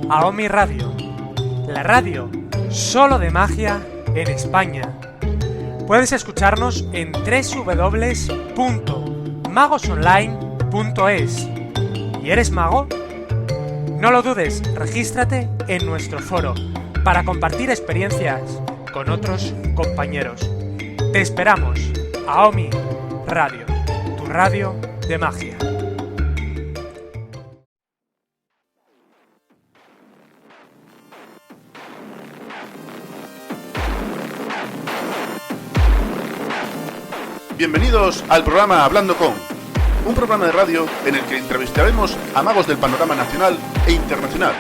a Omi Radio, la radio solo de magia en España. Puedes escucharnos en www.magosonline.es. ¿Y eres mago? No lo dudes, regístrate en nuestro foro para compartir experiencias con otros compañeros. Te esperamos a Omi Radio, tu radio de magia. Bienvenidos al programa Hablando con, un programa de radio en el que entrevistaremos a magos del panorama nacional e internacional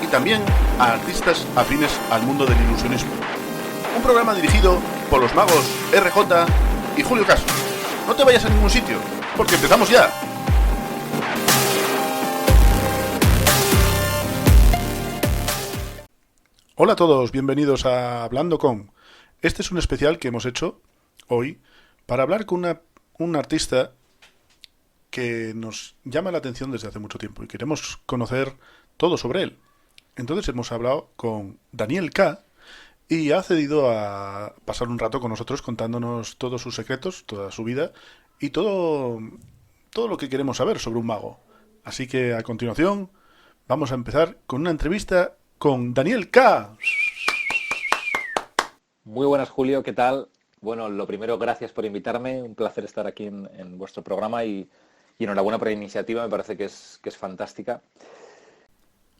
y también a artistas afines al mundo del ilusionismo. Un programa dirigido por los magos RJ y Julio Caso. No te vayas a ningún sitio, porque empezamos ya. Hola a todos, bienvenidos a Hablando con. Este es un especial que hemos hecho hoy para hablar con un artista que nos llama la atención desde hace mucho tiempo y queremos conocer todo sobre él. Entonces hemos hablado con Daniel K. y ha accedido a pasar un rato con nosotros contándonos todos sus secretos, toda su vida y todo lo que queremos saber sobre un mago. Así que a continuación vamos a empezar con una entrevista con Daniel K. Muy buenas, Julio, ¿qué tal? Bueno, lo primero, gracias por invitarme, un placer estar aquí en vuestro programa y enhorabuena por la iniciativa, me parece que es fantástica.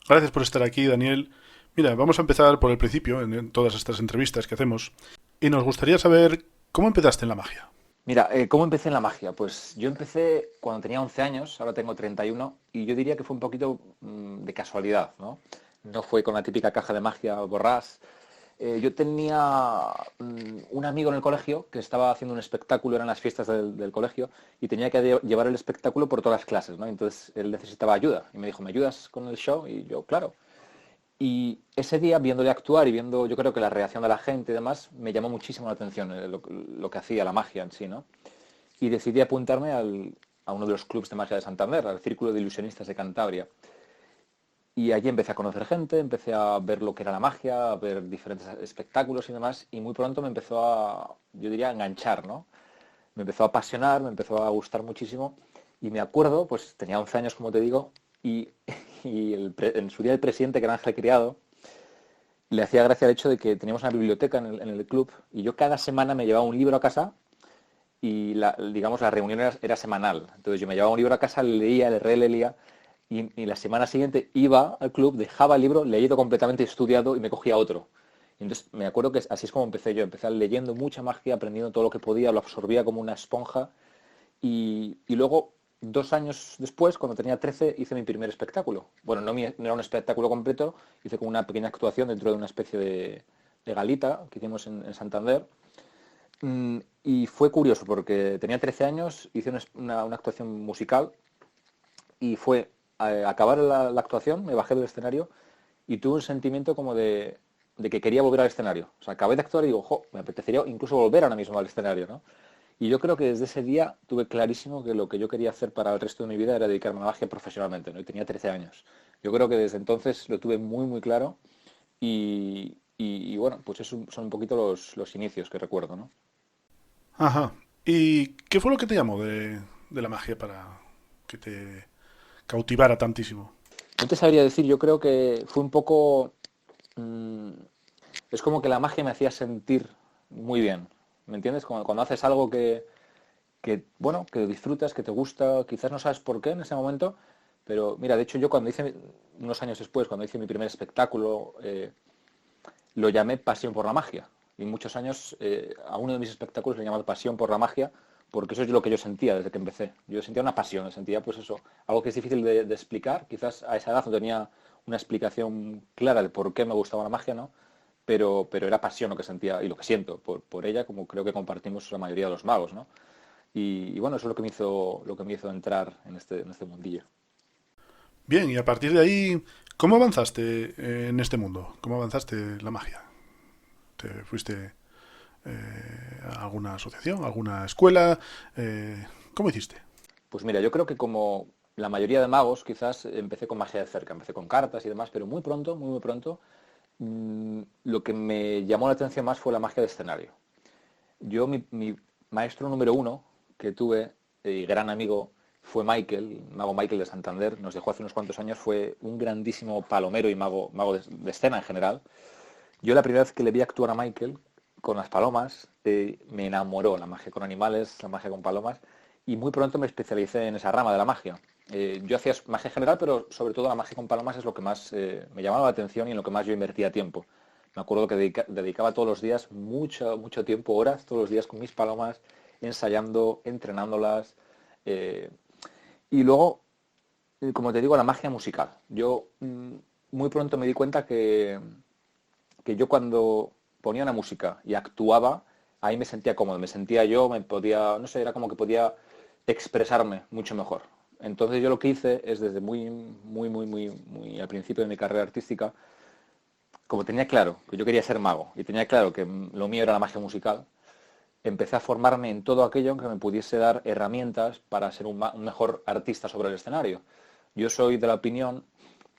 Gracias por estar aquí, Daniel. Mira, vamos a empezar por el principio en todas estas entrevistas que hacemos y nos gustaría saber cómo empezaste en la magia. Mira, ¿cómo empecé en la magia? Pues yo empecé cuando tenía 11 años, ahora tengo 31 y yo diría que fue un poquito de casualidad, ¿no? No fue con la típica caja de magia borrás. Yo tenía un amigo en el colegio que estaba haciendo un espectáculo, eran las fiestas del colegio, y tenía que llevar el espectáculo por todas las clases, ¿no? Entonces él necesitaba ayuda y me dijo, ¿me ayudas con el show? Y yo, claro. Y ese día, viéndole actuar y viendo, yo creo que la reacción de la gente y demás, me llamó muchísimo la atención lo que hacía la magia en sí, ¿no? Y decidí apuntarme a uno de los clubs de magia de Santander, al Círculo de Ilusionistas de Cantabria. Y allí empecé a conocer gente, empecé a ver lo que era la magia, a ver diferentes espectáculos y demás, y muy pronto me empezó yo diría, a enganchar, ¿no? Me empezó a apasionar, me empezó a gustar muchísimo, y me acuerdo, pues tenía 11 años, como te digo, y, en su día el presidente, que era Ángel Criado, le hacía gracia el hecho de que teníamos una biblioteca en el club, y yo cada semana me llevaba un libro a casa, y digamos, la reunión era semanal. Entonces yo me llevaba un libro a casa, le leía, le releía, y la semana siguiente iba al club, dejaba el libro leído completamente, estudiado y me cogía otro. Y entonces me acuerdo que así es como empecé yo. Empecé leyendo mucha magia, aprendiendo todo lo que podía, lo absorbía como una esponja. Y luego, 2 años después, cuando tenía 13, hice mi primer espectáculo. Bueno, no era un espectáculo completo, hice como una pequeña actuación dentro de una especie de galita que hicimos en Santander. Y fue curioso porque tenía 13 años, hice una actuación musical y fue acabar la actuación, me bajé del escenario y tuve un sentimiento como de que quería volver al escenario. O sea, acabé de actuar y digo, jo, me apetecería incluso volver ahora mismo al escenario, ¿no? Y yo creo que desde ese día tuve clarísimo que lo que yo quería hacer para el resto de mi vida era dedicarme a la magia profesionalmente, ¿no? Y tenía 13 años. Yo creo que desde entonces lo tuve muy, muy claro y bueno, pues esos son un poquito los inicios que recuerdo, ¿no? Ajá. ¿Y qué fue lo que te llamó de la magia para que te cautivara tantísimo? No te sabría decir, yo creo que fue un poco... mm, es como que la magia me hacía sentir muy bien, ¿me entiendes? Cuando haces algo bueno, que disfrutas, que te gusta, quizás no sabes por qué en ese momento, pero mira, de hecho yo unos años después, cuando hice mi primer espectáculo, lo llamé Pasión por la Magia. Y muchos años a uno de mis espectáculos le he llamado Pasión por la Magia, porque eso es lo que yo sentía desde que empecé. Yo sentía una pasión, sentía pues eso, algo que es difícil de explicar. Quizás a esa edad no tenía una explicación clara de por qué me gustaba la magia, ¿no? Pero era pasión lo que sentía y lo que siento por ella, como creo que compartimos la mayoría de los magos, ¿no? Y bueno, eso es lo que me hizo entrar en este mundillo. Bien, y a partir de ahí, ¿cómo avanzaste en este mundo? ¿Cómo avanzaste en la magia? ¿Te fuiste a alguna asociación, a alguna escuela? ¿Cómo hiciste? Pues mira, yo creo que como la mayoría de magos quizás empecé con magia de cerca, empecé con cartas y demás, pero muy pronto, lo que me llamó la atención más fue la magia de escenario. Yo, mi maestro número uno que tuve, y gran amigo, fue Michael, mago Michael de Santander, nos dejó hace unos cuantos años, fue un grandísimo palomero y mago de escena en general. Yo la primera vez que le vi actuar a Michael con las palomas, me enamoró la magia con animales, la magia con palomas, y muy pronto me especialicé en esa rama de la magia. Yo hacía magia general, pero sobre todo la magia con palomas es lo que más me llamaba la atención y en lo que más yo invertía tiempo. Me acuerdo que dedicaba todos los días mucho tiempo, horas, todos los días con mis palomas, ensayando, entrenándolas. eh, y luego, como te digo, la magia musical. Yo muy pronto me di cuenta que yo cuando ponía una música y actuaba, ahí me sentía cómodo, me sentía yo, me podía, no sé, era como que podía expresarme mucho mejor. Entonces yo lo que hice es desde muy al principio de mi carrera artística, como tenía claro que yo quería ser mago y tenía claro que lo mío era la magia musical, empecé a formarme en todo aquello que me pudiese dar herramientas para ser un mejor artista sobre el escenario. Yo soy de la opinión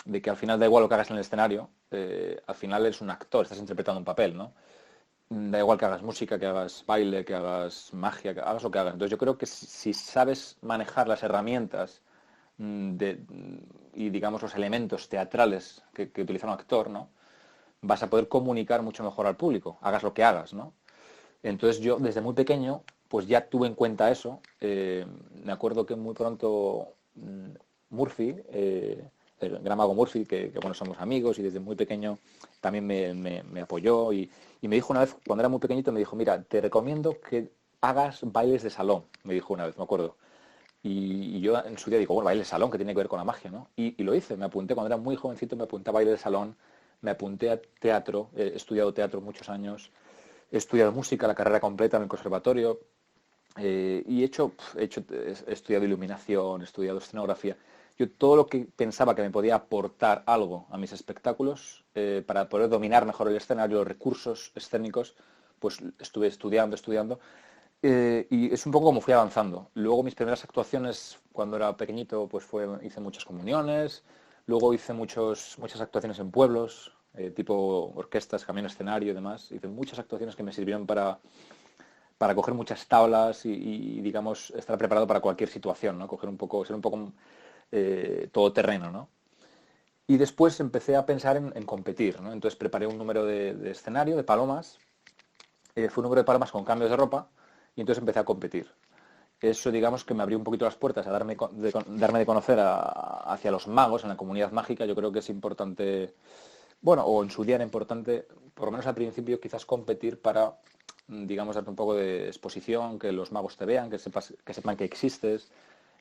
de que al final da igual lo que hagas en el escenario, al final eres un actor, estás interpretando un papel, ¿no? Da igual que hagas música, que hagas baile, que hagas magia, que hagas lo que hagas. Entonces yo creo que si sabes manejar las herramientas y digamos los elementos teatrales que utiliza un actor, ¿no? Vas a poder comunicar mucho mejor al público, hagas lo que hagas, ¿no? Entonces yo desde muy pequeño pues ya tuve en cuenta eso. Me acuerdo que muy pronto Murphy, el gran mago Murphy, que, bueno, somos amigos y desde muy pequeño también me apoyó y me dijo una vez, cuando era muy pequeñito, me dijo, mira, te recomiendo que hagas bailes de salón, me dijo una vez, me acuerdo. Y yo en su día digo, bueno, baile de salón, que tiene que ver con la magia, ¿no? Y lo hice, me apunté, cuando era muy jovencito me apunté a baile de salón, me apunté a teatro, he estudiado teatro muchos años, he estudiado música, la carrera completa en el conservatorio, y he estudiado iluminación, he estudiado escenografía. Yo todo lo que pensaba que me podía aportar algo a mis espectáculos, para poder dominar mejor el escenario, los recursos escénicos, pues estuve estudiando. Y es un poco como fui avanzando. Luego mis primeras actuaciones cuando era pequeñito, pues hice muchas comuniones, luego hice muchas actuaciones en pueblos, tipo orquestas, camión escenario y demás. Hice muchas actuaciones que me sirvieron para coger muchas tablas digamos, estar preparado para cualquier situación, ¿no? Ser un poco todoterreno, ¿no? Y después empecé a pensar en competir, ¿no? Entonces preparé un número de escenario, de palomas, fue un número de palomas con cambios de ropa, y entonces empecé a competir. Eso, digamos, que me abrió un poquito las puertas a darme de conocer hacia los magos en la comunidad mágica. Yo creo que es importante, bueno, o en su día era importante, por lo menos al principio, quizás competir para, digamos, darte un poco de exposición, que los magos te vean, que sepan que existes,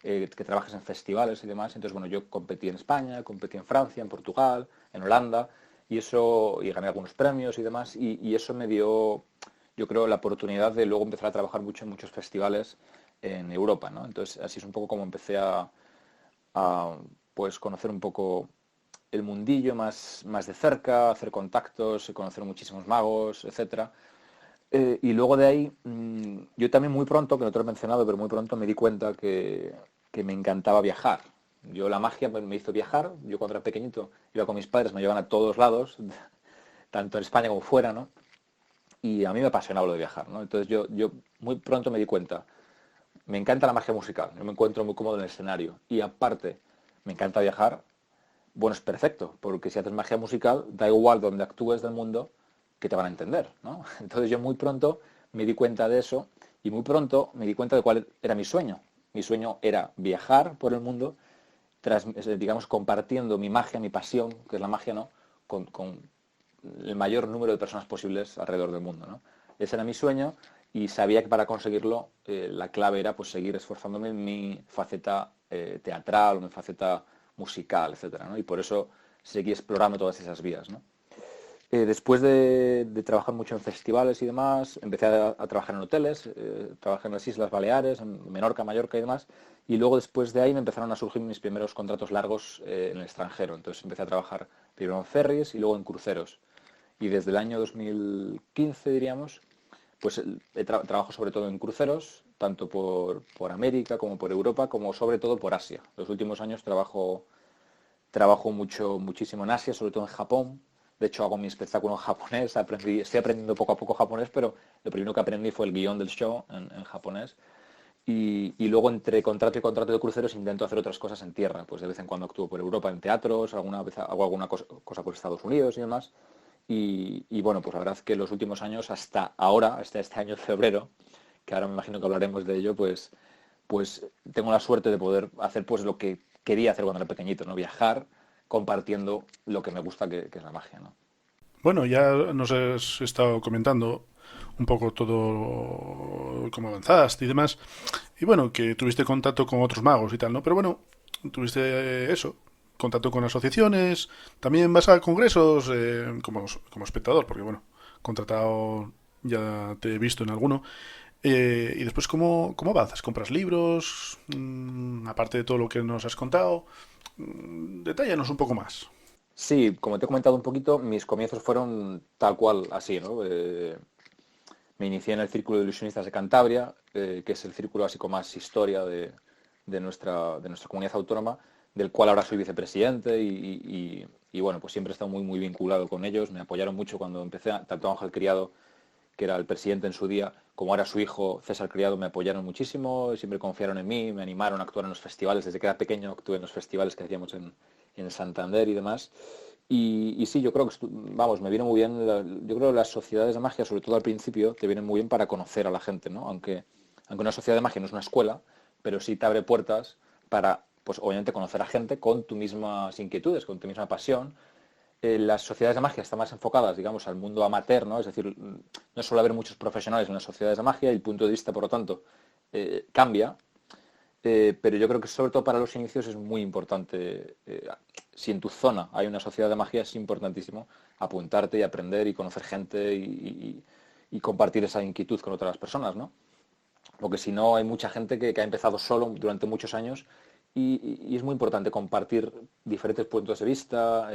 que trabajes en festivales y demás. Entonces, bueno, yo competí en España, competí en Francia, en Portugal, en Holanda, y gané algunos premios y demás, y eso me dio, yo creo, la oportunidad de luego empezar a trabajar mucho en muchos festivales en Europa, ¿no? Entonces, así es un poco como empecé pues conocer un poco el mundillo más de cerca, hacer contactos, conocer muchísimos magos, etcétera. Y luego de ahí, yo también muy pronto, que no te lo he mencionado, pero muy pronto me di cuenta que me encantaba viajar. Yo la magia me hizo viajar. Yo cuando era pequeñito iba con mis padres, me llevaban a todos lados, tanto en España como fuera, ¿no? Y a mí me apasionaba lo de viajar, ¿no? Entonces yo muy pronto me di cuenta, me encanta la magia musical, yo me encuentro muy cómodo en el escenario. Y aparte, me encanta viajar. Bueno, es perfecto, porque si haces magia musical, da igual donde actúes del mundo, que te van a entender, ¿no? Entonces yo muy pronto me di cuenta de eso y muy pronto me di cuenta de cuál era mi sueño. Mi sueño era viajar por el mundo, digamos, compartiendo mi magia, mi pasión, que es la magia, ¿no? Con el mayor número de personas posibles alrededor del mundo, ¿no? Ese era mi sueño y sabía que para conseguirlo la clave era pues seguir esforzándome en mi faceta teatral o mi faceta musical, etcétera, ¿no? Y por eso seguí explorando todas esas vías, ¿no? Después de trabajar mucho en festivales y demás, empecé a trabajar en hoteles, trabajé en las Islas Baleares, en Menorca, Mallorca y demás, y luego después de ahí me empezaron a surgir mis primeros contratos largos en el extranjero. Entonces empecé a trabajar primero en ferries y luego en cruceros. Y desde el año 2015, diríamos, pues trabajo sobre todo en cruceros, tanto por América como por Europa, como sobre todo por Asia. Los últimos años trabajo muchísimo en Asia, sobre todo en Japón. De hecho, hago mi espectáculo en japonés. Estoy aprendiendo poco a poco japonés, pero lo primero que aprendí fue el guión del show en japonés. Y luego entre contrato y contrato de cruceros intento hacer otras cosas en tierra. Pues de vez en cuando actúo por Europa en teatros, alguna vez hago alguna cosa por Estados Unidos y demás. Y bueno, pues la verdad es que los últimos años, hasta ahora, hasta este año de febrero, que ahora me imagino que hablaremos de ello, pues tengo la suerte de poder hacer pues lo que quería hacer cuando era pequeñito, ¿no? Viajar compartiendo lo que me gusta, que es la magia, ¿no? Bueno, ya nos has estado comentando un poco todo cómo avanzaste y demás. Y bueno, que tuviste contacto con otros magos y tal, ¿no? Pero bueno, tuviste eso, contacto con asociaciones, también vas a congresos como espectador, porque bueno, contratado ya te he visto en alguno. Y después, ¿cómo avanzas? ¿Compras libros? Aparte de todo lo que nos has contado, detállanos un poco más. Sí, como te he comentado un poquito, mis comienzos fueron tal cual así, ¿no? Me inicié en el Círculo de Ilusionistas de Cantabria, que es el círculo así con más historia de nuestra comunidad autónoma, del cual ahora soy vicepresidente y bueno, pues siempre he estado muy vinculado con ellos. Me apoyaron mucho cuando empecé, tanto Ángel Criado, que era el presidente en su día, como ahora su hijo César Criado, me apoyaron muchísimo, siempre confiaron en mí, me animaron a actuar en los festivales. Desde que era pequeño actué en los festivales que hacíamos en Santander y demás. Y sí, yo creo que, vamos, me viene muy bien, yo creo que las sociedades de magia, sobre todo al principio, te vienen muy bien para conocer a la gente, ¿no? Aunque una sociedad de magia no es una escuela, pero sí te abre puertas para, pues obviamente, conocer a gente con tus mismas inquietudes, con tu misma pasión. Las sociedades de magia están más enfocadas, digamos, al mundo amateur, ¿no? Es decir, no suele haber muchos profesionales en las sociedades de magia y el punto de vista, por lo tanto, cambia. Pero yo creo que sobre todo para los inicios es muy importante, si en tu zona hay una sociedad de magia, es importantísimo apuntarte y aprender y conocer gente y compartir esa inquietud con otras personas, ¿no? Porque si no, hay mucha gente que ha empezado solo durante muchos años y es muy importante compartir diferentes puntos de vista,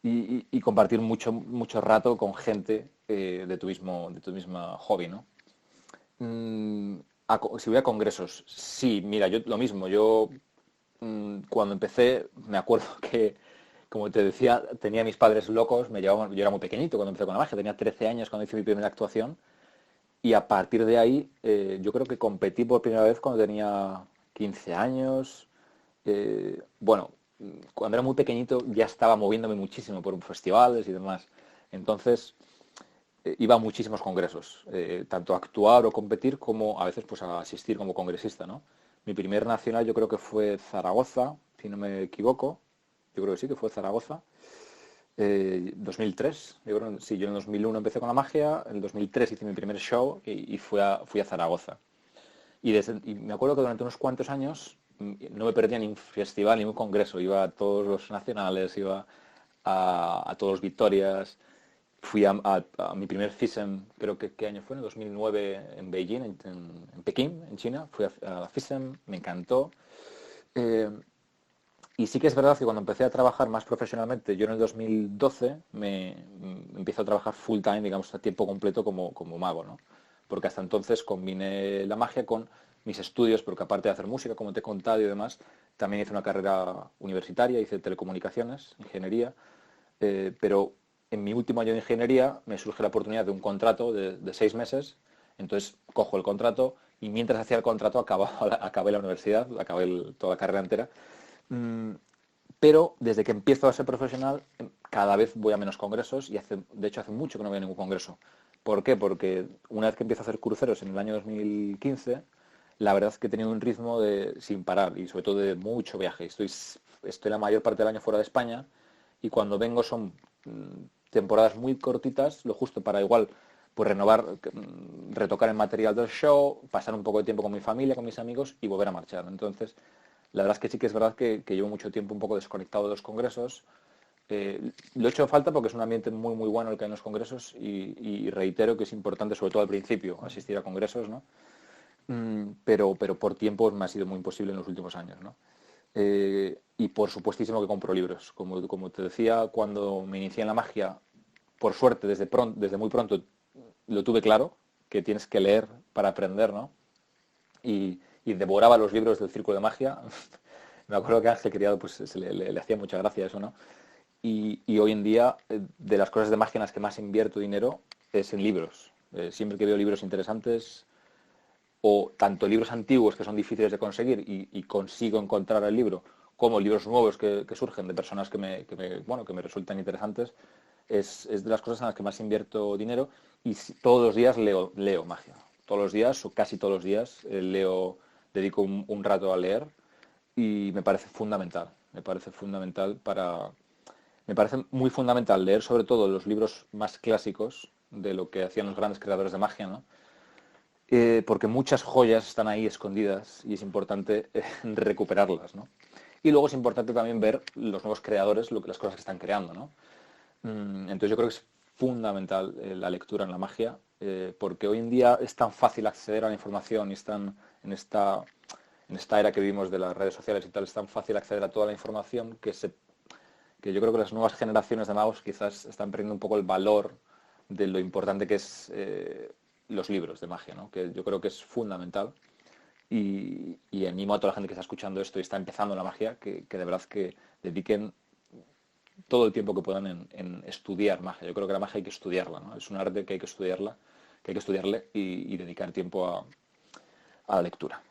y compartir mucho rato con gente, de tu mismo hobby, ¿no? Mm, si voy a congresos, sí, mira, yo lo mismo, cuando empecé, me acuerdo que, como te decía, tenía a mis padres locos, me llevaban, yo era muy pequeñito cuando empecé con la magia, tenía 13 años cuando hice mi primera actuación, y a partir de ahí, yo creo que competí por primera vez cuando tenía 15 años. Bueno, cuando era muy pequeñito ya estaba moviéndome muchísimo por festivales y demás. Entonces, iba a muchísimos congresos, tanto a actuar o competir como a veces pues a asistir como congresista, ¿no? Mi primer nacional yo creo que fue Zaragoza, si no me equivoco. Yo creo que sí, que fue Zaragoza. 2003, sí, yo en 2001 empecé con la magia, en el 2003 hice mi primer show y fui a Zaragoza. Y me acuerdo que durante unos cuantos años no me perdía ni un festival ni un congreso, iba a todos los nacionales, iba a todos los Victorias. Fui a mi primer FISM, creo que ¿qué año fue? En 2009 en Beijing, en Pekín, en China. Fui a FISM, me encantó. Eh, y sí que es verdad que cuando empecé a trabajar más profesionalmente, yo en el 2012 empiezo a trabajar full time, digamos, a tiempo completo como mago, ¿no? Porque hasta entonces combiné la magia con mis estudios, porque aparte de hacer música, como te he contado y demás, también hice una carrera universitaria, hice telecomunicaciones, ingeniería, pero en mi último año de ingeniería me surge la oportunidad de un contrato de 6 meses, entonces cojo el contrato y mientras hacía el contrato acabé la universidad, toda la carrera entera. Mm, pero desde que empiezo a ser profesional, cada vez voy a menos congresos y de hecho hace mucho que no voy a ningún congreso. ¿Por qué? Porque una vez que empiezo a hacer cruceros en el año 2015, la verdad es que he tenido un ritmo sin parar y sobre todo de mucho viaje. Estoy la mayor parte del año fuera de España y cuando vengo son temporadas muy cortitas, lo justo para igual pues renovar, retocar el material del show, pasar un poco de tiempo con mi familia, con mis amigos y volver a marchar. Entonces, la verdad es que sí que es verdad que llevo mucho tiempo un poco desconectado de los congresos. Lo he hecho falta porque es un ambiente muy bueno el que hay en los congresos y reitero que es importante, sobre todo al principio, asistir a congresos, ¿no? Pero por tiempo me ha sido muy imposible en los últimos años, ¿no? Y por supuestísimo que compro libros. Como te decía, cuando me inicié en la magia, por suerte, desde muy pronto lo tuve claro, que tienes que leer para aprender, ¿no? y devoraba los libros del Círculo de Magia. Me acuerdo que a Ángel Criado pues, le hacía mucha gracia eso, ¿no? Y hoy en día, de las cosas de magia en las que más invierto dinero es en libros. Siempre que veo libros interesantes, o tanto libros antiguos que son difíciles de conseguir y consigo encontrar el libro, como libros nuevos que surgen de personas bueno, que me resultan interesantes, es de las cosas en las que más invierto dinero y todos los días leo magia. Todos los días, o casi todos los días, dedico un rato a leer y me parece fundamental. Me parece muy fundamental leer sobre todo los libros más clásicos de lo que hacían los grandes creadores de magia, ¿no? Porque muchas joyas están ahí escondidas y es importante recuperarlas, ¿no? Y luego es importante también ver los nuevos creadores, las cosas que están creando, ¿no? Entonces yo creo que es fundamental la lectura en la magia, porque hoy en día es tan fácil acceder a la información y en esta era que vivimos de las redes sociales y tal, es tan fácil acceder a toda la información que yo creo que las nuevas generaciones de magos quizás están perdiendo un poco el valor de lo importante que es los libros de magia, ¿no? Que yo creo que es fundamental y animo a toda la gente que está escuchando esto y está empezando la magia que de verdad que dediquen todo el tiempo que puedan en estudiar magia. Yo creo que la magia hay que estudiarla, ¿no? Es un arte que hay que estudiarla, que hay que estudiarle y dedicar tiempo a la lectura.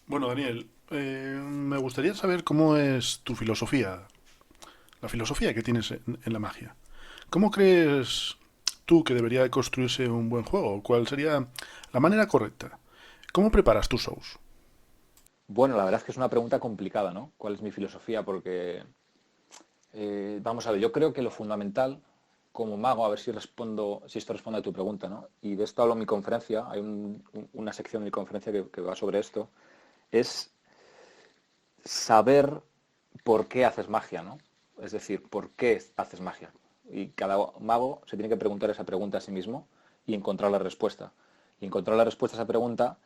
Bueno, Daniel, me gustaría saber cómo es tu filosofía, la filosofía que tienes en la magia. ¿Cómo crees tú que debería de construirse un buen juego? ¿Cuál sería la manera correcta? ¿Cómo preparas tus shows? Bueno, la verdad es que es una pregunta complicada, ¿no? ¿Cuál es mi filosofía? Porque, vamos a ver, yo creo que lo fundamental como mago, a ver si esto responde a tu pregunta, ¿no? Y de esto hablo en mi conferencia, hay una sección de mi conferencia que va sobre esto, es saber por qué haces magia, ¿no? Es decir, ¿por qué haces magia? Y cada mago se tiene que preguntar esa pregunta a sí mismo y encontrar la respuesta. Y encontrar la respuesta a esa pregunta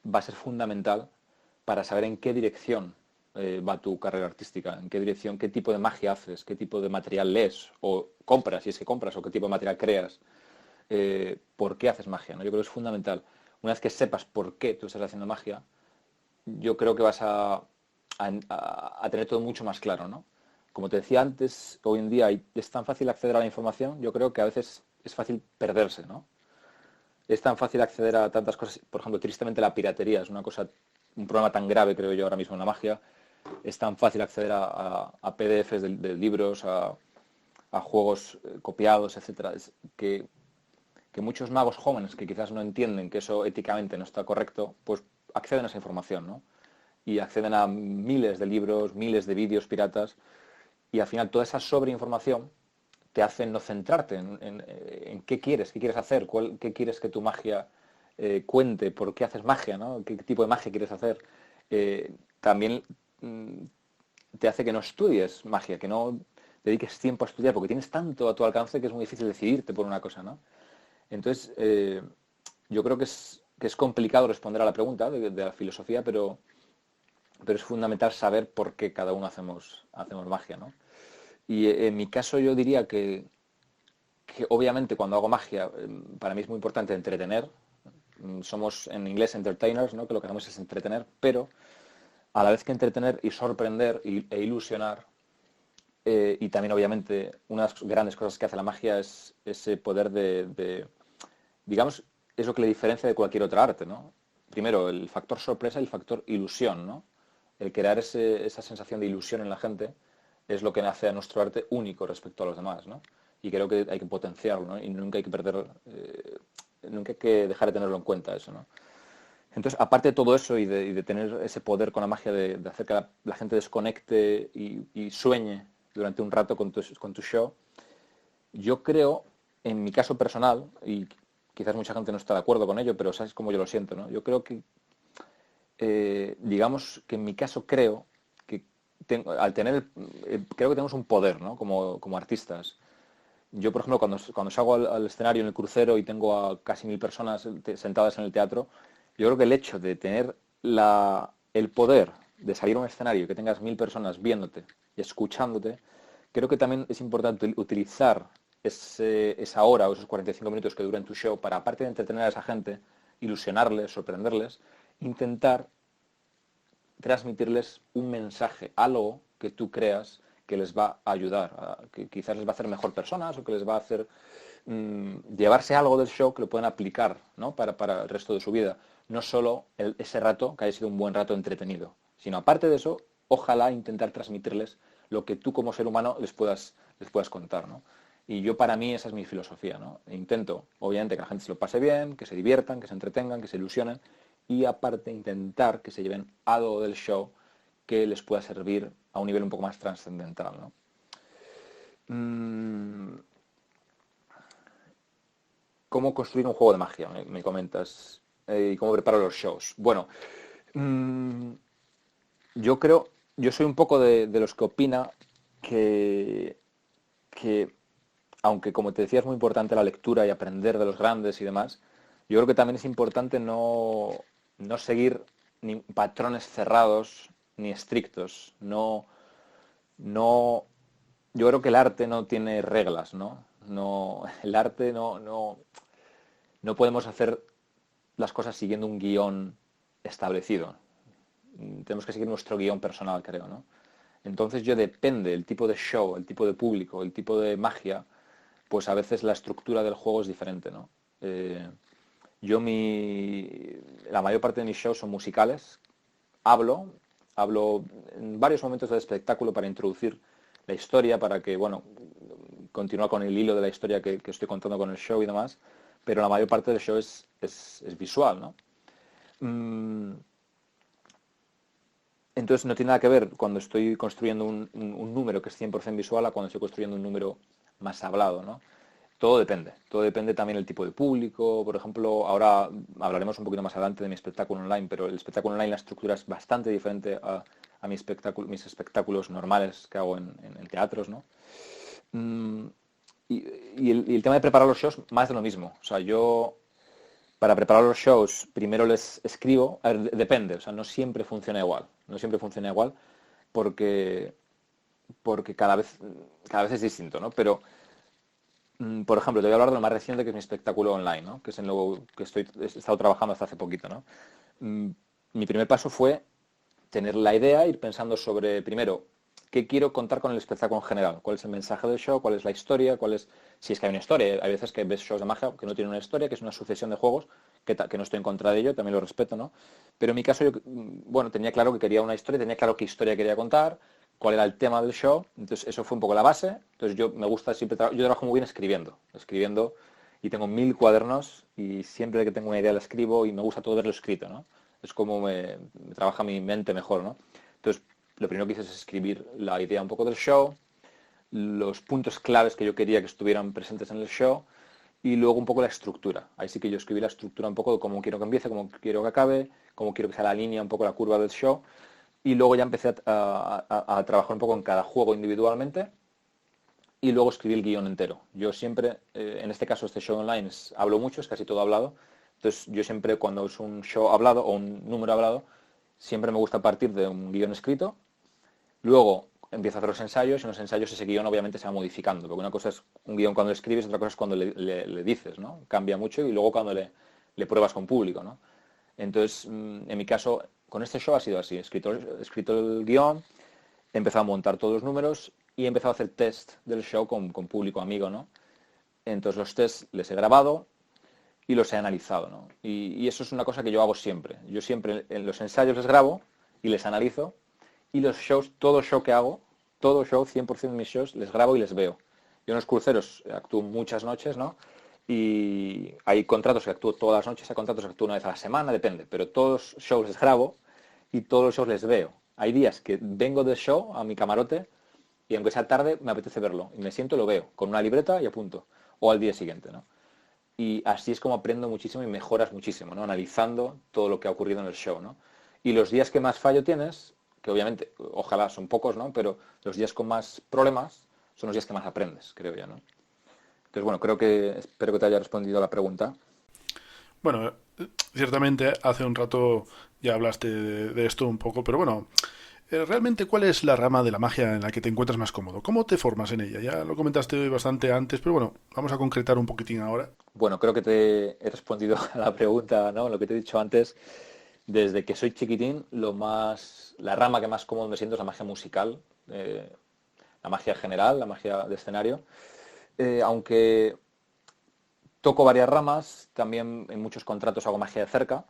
va a ser fundamental para saber en qué dirección va tu carrera artística, en qué dirección, qué tipo de magia haces, qué tipo de material lees o compras, si es que compras, o qué tipo de material creas, por qué haces magia, ¿no? Yo creo que es fundamental. Una vez que sepas por qué tú estás haciendo magia, yo creo que vas a tener todo mucho más claro, ¿no? Como te decía antes, hoy en día es tan fácil acceder a la información, yo creo que a veces es fácil perderse, ¿no? Es tan fácil acceder a tantas cosas, por ejemplo, tristemente la piratería es un problema tan grave, creo yo, ahora mismo en la magia. Es tan fácil acceder a PDFs de libros, a juegos copiados, etcétera, que muchos magos jóvenes que quizás no entienden que eso éticamente no está correcto, pues acceden a esa información, ¿no? Y acceden a miles de libros, miles de vídeos piratas, y al final toda esa sobreinformación te hace no centrarte en qué quieres hacer, qué quieres que tu magia cuente, por qué haces magia, ¿no? Qué tipo de magia quieres hacer. También te hace que no estudies magia, que no dediques tiempo a estudiar, porque tienes tanto a tu alcance que es muy difícil decidirte por una cosa, ¿no? Entonces, yo creo que es complicado responder a la pregunta de la filosofía, pero es fundamental saber por qué cada uno hacemos magia, ¿no? Y en mi caso yo diría que obviamente cuando hago magia, para mí es muy importante entretener. Somos en inglés entertainers, ¿no? Que lo que hacemos es entretener, pero a la vez que entretener y sorprender e ilusionar, y también obviamente una de las grandes cosas que hace la magia es ese poder digamos, es lo que le diferencia de cualquier otra arte, ¿no? Primero, el factor sorpresa y el factor ilusión, ¿no? El crear esa sensación de ilusión en la gente es lo que hace a nuestro arte único respecto a los demás, ¿no? Y creo que hay que potenciarlo, ¿no? Y nunca hay que dejar de tenerlo en cuenta eso, ¿no? Entonces, aparte de todo eso y de tener ese poder con la magia de hacer que la gente desconecte y sueñe durante un rato con tu show, yo creo, en mi caso personal, y quizás mucha gente no está de acuerdo con ello, pero sabes cómo yo lo siento, ¿no? Yo creo que, digamos que en mi caso creo que creo que tenemos un poder, ¿no? Como artistas. Yo, por ejemplo, cuando salgo al escenario en el crucero y tengo a casi 1000 personas sentadas en el teatro, yo creo que el hecho de tener el poder de salir a un escenario y que tengas 1000 personas viéndote y escuchándote, creo que también es importante utilizar esa hora o esos 45 minutos que duran tu show para, aparte de entretener a esa gente, ilusionarles, sorprenderles, intentar transmitirles un mensaje, algo que tú creas que les va a ayudar, que quizás les va a hacer mejor personas o que les va a hacer llevarse algo del show que lo puedan aplicar, ¿no? para el resto de su vida. No solo ese rato, que haya sido un buen rato entretenido, sino aparte de eso, ojalá intentar transmitirles lo que tú como ser humano les puedas contar, ¿no? Y yo, para mí, esa es mi filosofía, ¿no? Intento, obviamente, que la gente se lo pase bien, que se diviertan, que se entretengan, que se ilusionen, y aparte intentar que se lleven algo del show que les pueda servir a un nivel un poco más trascendental, ¿no? ¿Cómo construir un juego de magia? Me comentas. ¿Y cómo preparo los shows? Bueno, yo creo, yo soy un poco de los que opina que, aunque como te decía es muy importante la lectura y aprender de los grandes y demás, yo creo que también es importante no seguir ni patrones cerrados ni estrictos. No, yo creo que el arte no tiene reglas, ¿no? El arte no podemos hacer las cosas siguiendo un guión establecido. Tenemos que seguir nuestro guión personal, creo, ¿no? Entonces depende el tipo de show, el tipo de público, el tipo de magia, pues a veces la estructura del juego es diferente, ¿no? La mayor parte de mis shows son musicales. Hablo en varios momentos del espectáculo para introducir la historia, para que, bueno, continuar con el hilo de la historia que estoy contando con el show y demás, pero la mayor parte del show es visual, ¿no? Entonces no tiene nada que ver cuando estoy construyendo un número que es 100% visual a cuando estoy construyendo un número más hablado, ¿no? Todo depende también del tipo de público. Por ejemplo, ahora hablaremos un poquito más adelante de mi espectáculo online, pero el espectáculo online, la estructura es bastante diferente a mis espectáculos normales que hago en teatros, ¿no? Y el tema de preparar los shows, más de lo mismo. O sea, yo para preparar los shows primero les escribo, a ver, depende, o sea, no siempre funciona igual, porque cada vez es distinto, ¿no? Pero por ejemplo, te voy a hablar de lo más reciente, que es mi espectáculo online, ¿no? Que es en lo que he estado trabajando hasta hace poquito, ¿no? Mi primer paso fue tener la idea, ir pensando sobre, primero, qué quiero contar con el espectáculo en general, cuál es el mensaje del show, cuál es la historia, si es que hay una historia. Hay veces que ves shows de magia que no tienen una historia, que es una sucesión de juegos, que no estoy en contra de ello, también lo respeto, ¿no? Pero en mi caso, bueno, tenía claro que quería una historia, tenía claro qué historia quería contar, cuál era el tema del show. Entonces eso fue un poco la base. Entonces me gusta siempre, yo trabajo muy bien escribiendo, y tengo 1000 cuadernos y siempre que tengo una idea la escribo y me gusta todo verlo escrito, ¿no? Es como me trabaja mi mente mejor, ¿no? Entonces lo primero que hice es escribir la idea un poco del show, los puntos claves que yo quería que estuvieran presentes en el show y luego un poco la estructura. Ahí sí que yo escribí la estructura un poco de cómo quiero que empiece, cómo quiero que acabe, cómo quiero que sea la línea, un poco la curva del show. Y luego ya empecé a trabajar un poco en cada juego individualmente y luego escribí el guión entero. Yo siempre, en este caso este show online, hablo mucho, es casi todo hablado. Entonces yo siempre, cuando es un show hablado o un número hablado, siempre me gusta partir de un guión escrito. Luego empiezo a hacer los ensayos y en los ensayos ese guión obviamente se va modificando. Porque una cosa es un guión cuando lo escribes, otra cosa es cuando le dices, ¿no? Cambia mucho y luego cuando le pruebas con público, ¿no? Entonces, en mi caso, con este show ha sido así. He escrito el guión, he empezado a montar todos los números y he empezado a hacer test del show con público amigo, ¿no? Entonces los tests les he grabado y los he analizado, ¿no? Y eso es una cosa que yo hago siempre. Yo siempre en los ensayos les grabo y les analizo, y los shows, todo show que hago, todo show, 100% de mis shows, les grabo y les veo. Yo en los cruceros actúo muchas noches, ¿no? Y hay contratos que actúo todas las noches, hay contratos que actúo una vez a la semana, depende, pero todos los shows les grabo y todos los shows les veo. Hay días que vengo del show a mi camarote y aunque sea tarde me apetece verlo y me siento y lo veo con una libreta y apunto, o al día siguiente, ¿no? Y así es como aprendo muchísimo y mejoras muchísimo, ¿no? Analizando todo lo que ha ocurrido en el show, ¿no? Y los días que más fallo tienes, que obviamente, ojalá son pocos, ¿no? Pero los días con más problemas son los días que más aprendes, creo yo, ¿no? Entonces, bueno, espero que te haya respondido a la pregunta. Bueno, ciertamente hace un rato ya hablaste de esto un poco, pero bueno, realmente, ¿cuál es la rama de la magia en la que te encuentras más cómodo? ¿Cómo te formas en ella? Ya lo comentaste hoy bastante antes, pero bueno, vamos a concretar un poquitín ahora. Bueno, creo que te he respondido a la pregunta, ¿no? Lo que te he dicho antes. Desde que soy chiquitín, la rama que más cómodo me siento es la magia musical, la magia general, la magia de escenario. Aunque toco varias ramas, también en muchos contratos hago magia de cerca.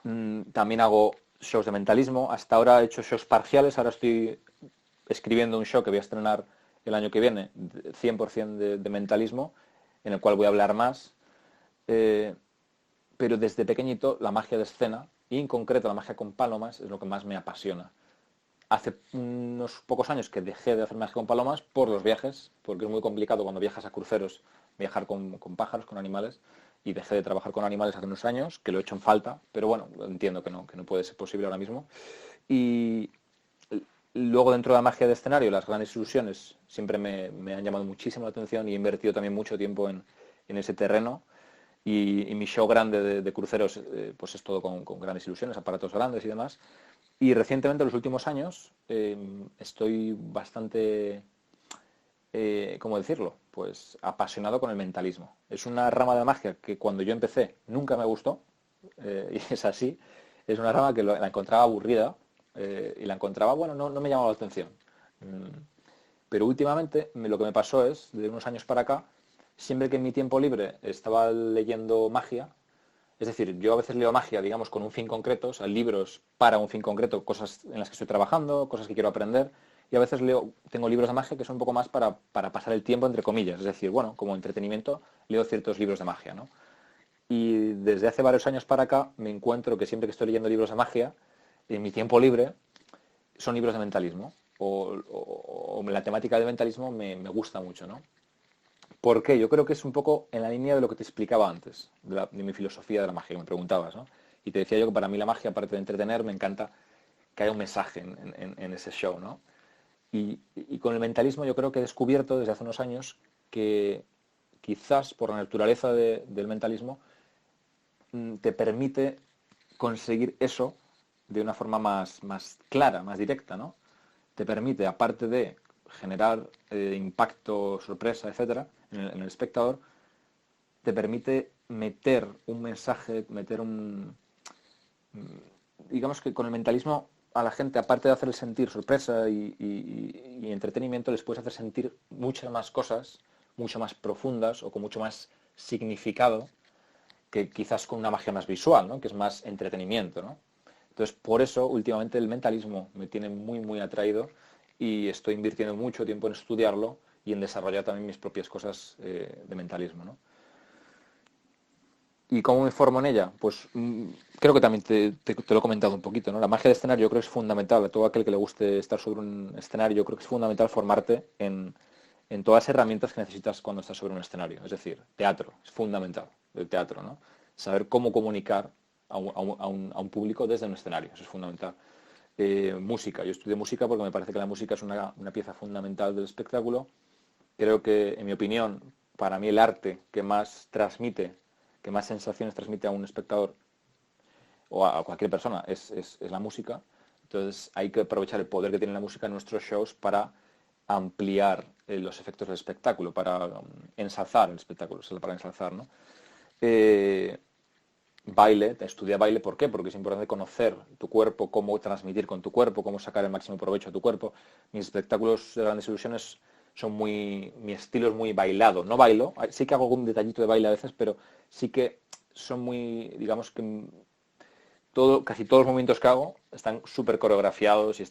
También hago shows de mentalismo. Hasta ahora he hecho shows parciales. Ahora estoy escribiendo un show que voy a estrenar el año que viene, 100% de mentalismo, en el cual voy a hablar más. Pero desde pequeñito la magia de escena, y en concreto la magia con palomas, es lo que más me apasiona. Hace unos pocos años que dejé de hacer magia con palomas por los viajes, porque es muy complicado cuando viajas a cruceros viajar con pájaros, con animales, y dejé de trabajar con animales hace unos años, que lo he hecho en falta, pero bueno, entiendo que no puede ser posible ahora mismo. Y luego dentro de la magia de escenario, las grandes ilusiones siempre me han llamado muchísimo la atención y he invertido también mucho tiempo en ese terreno. Y mi show grande de cruceros pues es todo con grandes ilusiones, aparatos grandes y demás. Y recientemente, en los últimos años, estoy bastante, ¿cómo decirlo? Pues apasionado con el mentalismo. Es una rama de magia que cuando yo empecé nunca me gustó, y es así. Es una rama que la encontraba aburrida y la encontraba, bueno, no me llamaba la atención. Pero últimamente lo que me pasó es, de unos años para acá, siempre que en mi tiempo libre estaba leyendo magia, es decir, yo a veces leo magia, digamos, con un fin concreto, o sea, libros para un fin concreto, cosas en las que estoy trabajando, cosas que quiero aprender, y a veces tengo libros de magia que son un poco más para pasar el tiempo, entre comillas, es decir, bueno, como entretenimiento, leo ciertos libros de magia, ¿no? Y desde hace varios años para acá me encuentro que siempre que estoy leyendo libros de magia, en mi tiempo libre, son libros de mentalismo, o la temática de mentalismo me gusta mucho, ¿no? ¿Por qué? Yo creo que es un poco en la línea de lo que te explicaba antes, de mi filosofía de la magia, que me preguntabas, ¿no? Y te decía yo que para mí la magia, aparte de entretener, me encanta que haya un mensaje en ese show, ¿no? Y con el mentalismo yo creo que he descubierto desde hace unos años que quizás por la naturaleza del mentalismo te permite conseguir eso de una forma más clara, más directa, ¿no? Te permite, aparte de generar impacto, sorpresa, etcétera, en el espectador, te permite meter un mensaje, digamos que con el mentalismo a la gente, aparte de hacerles sentir sorpresa y entretenimiento, les puedes hacer sentir muchas más cosas, mucho más profundas o con mucho más significado que quizás con una magia más visual, ¿no? Que es más entretenimiento, ¿no? Entonces, por eso, últimamente el mentalismo me tiene muy atraído y estoy invirtiendo mucho tiempo en estudiarlo y en desarrollar también mis propias cosas de mentalismo, ¿no? ¿Y cómo me formo en ella? Pues creo que también te lo he comentado un poquito, ¿no? La magia de escenario yo creo que es fundamental. A todo aquel que le guste estar sobre un escenario, yo creo que es fundamental formarte en todas las herramientas que necesitas cuando estás sobre un escenario. Es decir, teatro, es fundamental, el teatro, ¿no? Saber cómo comunicar a un público desde un escenario, eso es fundamental. Música, yo estudio música porque me parece que la música es una pieza fundamental del espectáculo. Creo que, en mi opinión, para mí el arte que más transmite, que más sensaciones transmite a un espectador o a cualquier persona es la música. Entonces hay que aprovechar el poder que tiene la música en nuestros shows para ampliar los efectos del espectáculo, para ensalzar el espectáculo, para ensalzar, ¿no? Baile, estudia baile, ¿por qué? Porque es importante conocer tu cuerpo, cómo transmitir con tu cuerpo, cómo sacar el máximo provecho a tu cuerpo. Mis espectáculos de grandes ilusiones mi estilo es muy bailado. No bailo, sí que hago algún detallito de baile a veces, pero sí que son muy, digamos que casi todos los movimientos que hago están súper coreografiados y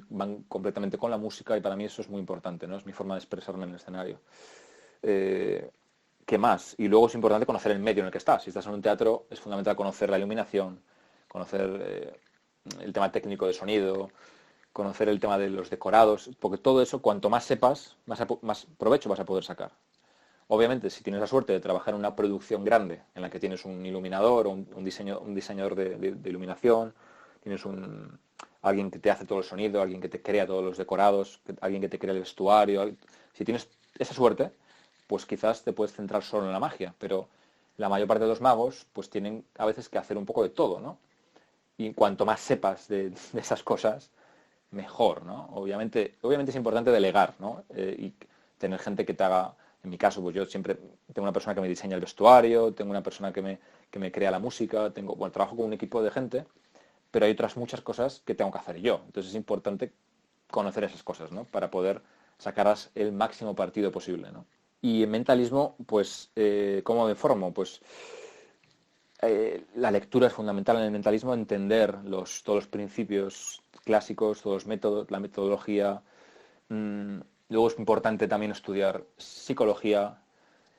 van completamente con la música y para mí eso es muy importante, ¿no? Es mi forma de expresarme en el escenario. ¿Qué más? Y luego es importante conocer el medio en el que estás. Si estás en un teatro es fundamental conocer la iluminación, conocer el tema técnico de sonido, conocer el tema de los decorados, porque todo eso, cuanto más sepas, más provecho vas a poder sacar. Obviamente, si tienes la suerte de trabajar en una producción grande, en la que tienes un iluminador o un diseñador de iluminación, tienes alguien que te hace todo el sonido, alguien que te crea todos los decorados, alguien que te crea el vestuario. Si tienes esa suerte, pues quizás te puedes centrar solo en la magia, pero la mayor parte de los magos pues tienen a veces que hacer un poco de todo, ¿no? Y cuanto más sepas de esas cosas, mejor, ¿no? Obviamente es importante delegar, ¿no? Y tener gente que te haga, en mi caso, pues yo siempre tengo una persona que me diseña el vestuario, tengo una persona que me crea la música, trabajo con un equipo de gente pero hay otras muchas cosas que tengo que hacer yo. Entonces es importante conocer esas cosas, ¿no? Para poder sacarlas el máximo partido posible, ¿no? Y en mentalismo, pues, ¿cómo me formo? Pues la lectura es fundamental en el mentalismo, entender todos los principios clásicos, todos los métodos, la metodología. Luego es importante también estudiar psicología.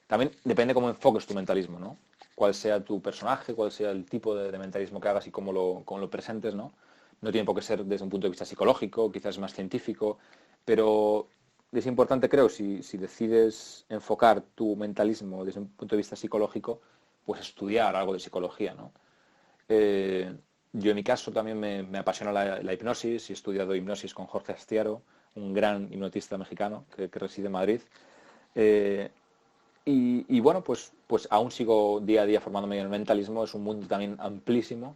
También depende cómo enfoques tu mentalismo, ¿no? Cuál sea tu personaje, cuál sea el tipo de mentalismo que hagas y cómo lo presentes, ¿no? No tiene por qué ser desde un punto de vista psicológico, quizás más científico, pero es importante, creo, si decides enfocar tu mentalismo desde un punto de vista psicológico, pues estudiar algo de psicología, ¿no? Eh, yo en mi caso también me apasiona la hipnosis y he estudiado hipnosis con Jorge Astiaro, un gran hipnotista mexicano que reside en Madrid. Eh, y bueno, pues aún sigo día a día formándome en el mentalismo, es un mundo también amplísimo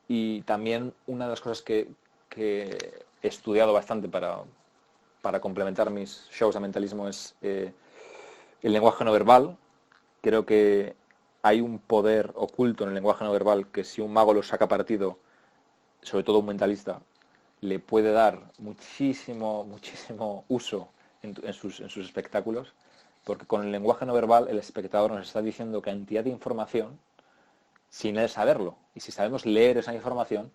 y también una de las cosas que he estudiado bastante para complementar mis shows de mentalismo es el lenguaje no verbal. Creo que hay un poder oculto en el lenguaje no verbal que si un mago lo saca partido, sobre todo un mentalista, le puede dar muchísimo uso en sus espectáculos, porque con el lenguaje no verbal el espectador nos está diciendo cantidad de información sin él saberlo. Y si sabemos leer esa información,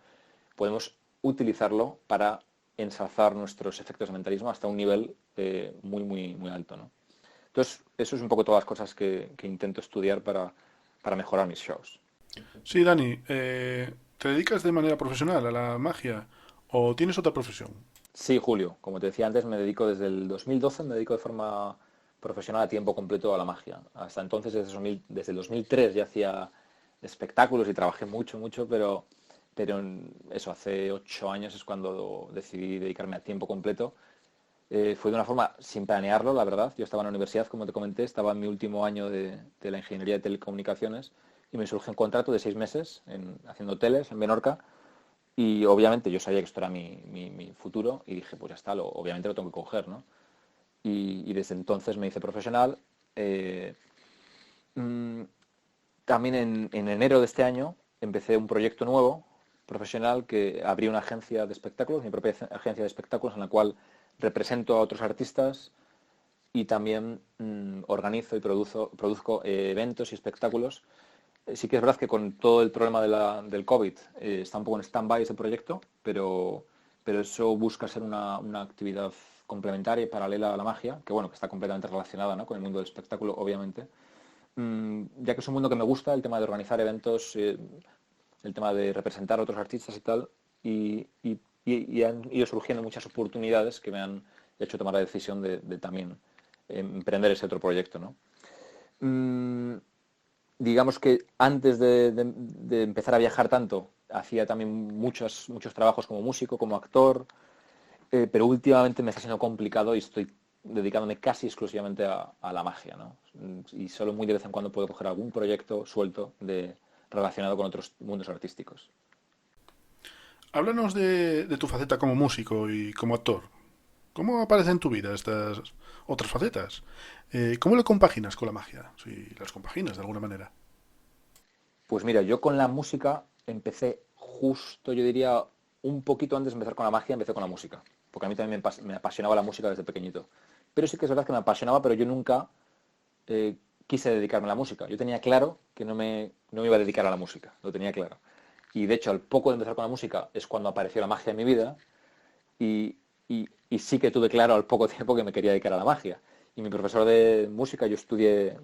podemos utilizarlo para ensalzar nuestros efectos de mentalismo hasta un nivel muy alto, ¿no? Entonces, eso es un poco todas las cosas que intento estudiar para mejorar mis shows. Sí, Dani, ¿te dedicas de manera profesional a la magia o tienes otra profesión? Sí, Julio, como te decía antes, me dedico desde el 2012, me dedico de forma profesional a tiempo completo a la magia. Hasta entonces, desde el 2003 ya hacía espectáculos y trabajé mucho, pero eso, hace 8 años es cuando decidí dedicarme a tiempo completo. Fue de una forma sin planearlo, la verdad. Yo estaba en la universidad, como te comenté, estaba en mi último año de la ingeniería de telecomunicaciones y me surge un contrato de 6 meses haciendo hoteles en Menorca y obviamente yo sabía que esto era mi futuro y dije, pues ya está, obviamente lo tengo que coger, ¿no? Y desde entonces me hice profesional. Eh, mm, También en enero de este año empecé un proyecto nuevo, profesional, que abrí una agencia de espectáculos, mi propia agencia de espectáculos, en la cual represento a otros artistas y también organizo y produzco eventos y espectáculos. Sí que es verdad que con todo el problema del COVID está un poco en stand-by ese proyecto, pero eso busca ser una actividad complementaria y paralela a la magia, que bueno, que está completamente relacionada, ¿no?, con el mundo del espectáculo, obviamente. Ya que es un mundo que me gusta, el tema de organizar eventos, el tema de representar a otros artistas y tal, y han ido surgiendo muchas oportunidades que me han hecho tomar la decisión de también emprender ese otro proyecto, ¿no? Mm, digamos que antes de empezar a viajar tanto, hacía también muchos trabajos como músico, como actor, pero últimamente me está siendo complicado y estoy dedicándome casi exclusivamente a la magia, ¿no? Y solo muy de vez en cuando puedo coger algún proyecto suelto relacionado con otros mundos artísticos. Háblanos de tu faceta como músico y como actor. ¿Cómo aparecen en tu vida estas otras facetas? ¿Cómo lo compaginas con la magia? Si las compaginas de alguna manera. Pues mira, yo con la música empecé justo, yo diría, un poquito antes de empezar con la magia, empecé con la música. Porque a mí también me apasionaba la música desde pequeñito. Pero sí que es verdad que me apasionaba, pero yo nunca quise dedicarme a la música. Yo tenía claro que no me iba a dedicar a la música, lo tenía claro. Y de hecho, al poco de empezar con la música es cuando apareció la magia en mi vida y, y sí que tuve claro al poco tiempo que me quería dedicar a la magia. Y mi profesor de música, yo estudié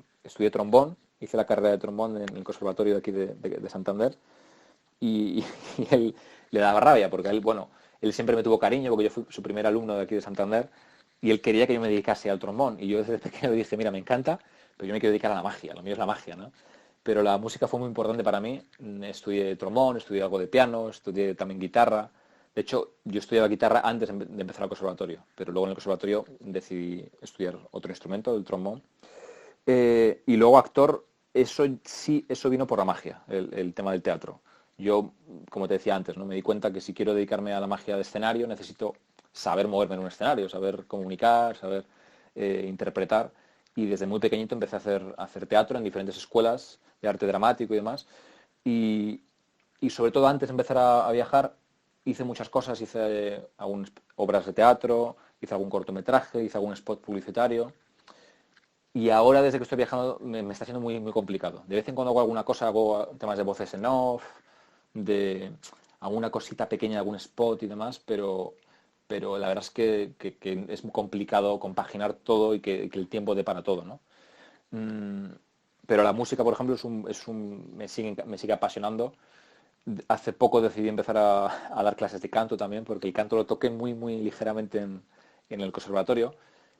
trombón, hice la carrera de trombón en el conservatorio de aquí de Santander y él le daba rabia porque él, bueno, él siempre me tuvo cariño porque yo fui su primer alumno de aquí de Santander y él quería que yo me dedicase al trombón. Y yo desde pequeño le dije, mira, me encanta, pero yo me quiero dedicar a la magia, lo mío es la magia, ¿no? Pero la música fue muy importante para mí. Estudié trombón, estudié algo de piano, estudié también guitarra. De hecho, yo estudiaba guitarra antes de empezar el conservatorio, pero luego en el conservatorio decidí estudiar otro instrumento, el trombón. Y luego actor, eso vino por la magia, el tema del teatro. Yo, como te decía antes, ¿no?, me di cuenta que si quiero dedicarme a la magia de escenario necesito saber moverme en un escenario, saber comunicar, saber interpretar. Y desde muy pequeñito empecé a hacer teatro en diferentes escuelas de arte dramático y demás. Y, y sobre todo antes de empezar a viajar, hice muchas cosas, hice algunas obras de teatro, hice algún cortometraje, hice algún spot publicitario. Y ahora, desde que estoy viajando, me está siendo muy, muy complicado. De vez en cuando hago alguna cosa, hago temas de voces en off, de alguna cosita pequeña, algún spot y demás, pero la verdad es que es muy complicado compaginar todo y que el tiempo dé para todo, ¿no? Mm, pero la música, por ejemplo, me sigue apasionando. Hace poco decidí empezar a dar clases de canto también, porque el canto lo toqué muy, muy ligeramente en el conservatorio.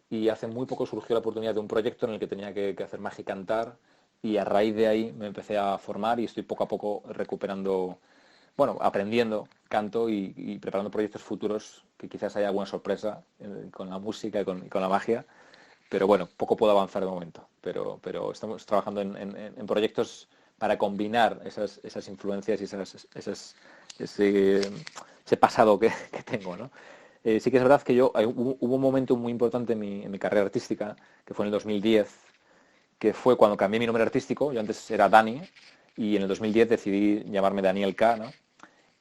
Y hace muy poco surgió la oportunidad de un proyecto en el que tenía que hacer magia y cantar. Y a raíz de ahí me empecé a formar y estoy poco a poco recuperando, bueno, aprendiendo canto y preparando proyectos futuros que quizás haya alguna sorpresa con la música y con la magia. Pero bueno, poco puedo avanzar de momento. Pero estamos trabajando en proyectos para combinar esas influencias y ese pasado que tengo, ¿no? Sí que es verdad que hubo un momento muy importante en mi carrera artística, que fue en el 2010, que fue cuando cambié mi nombre artístico. Yo antes era Dani y en el 2010 decidí llamarme Daniel K, ¿no?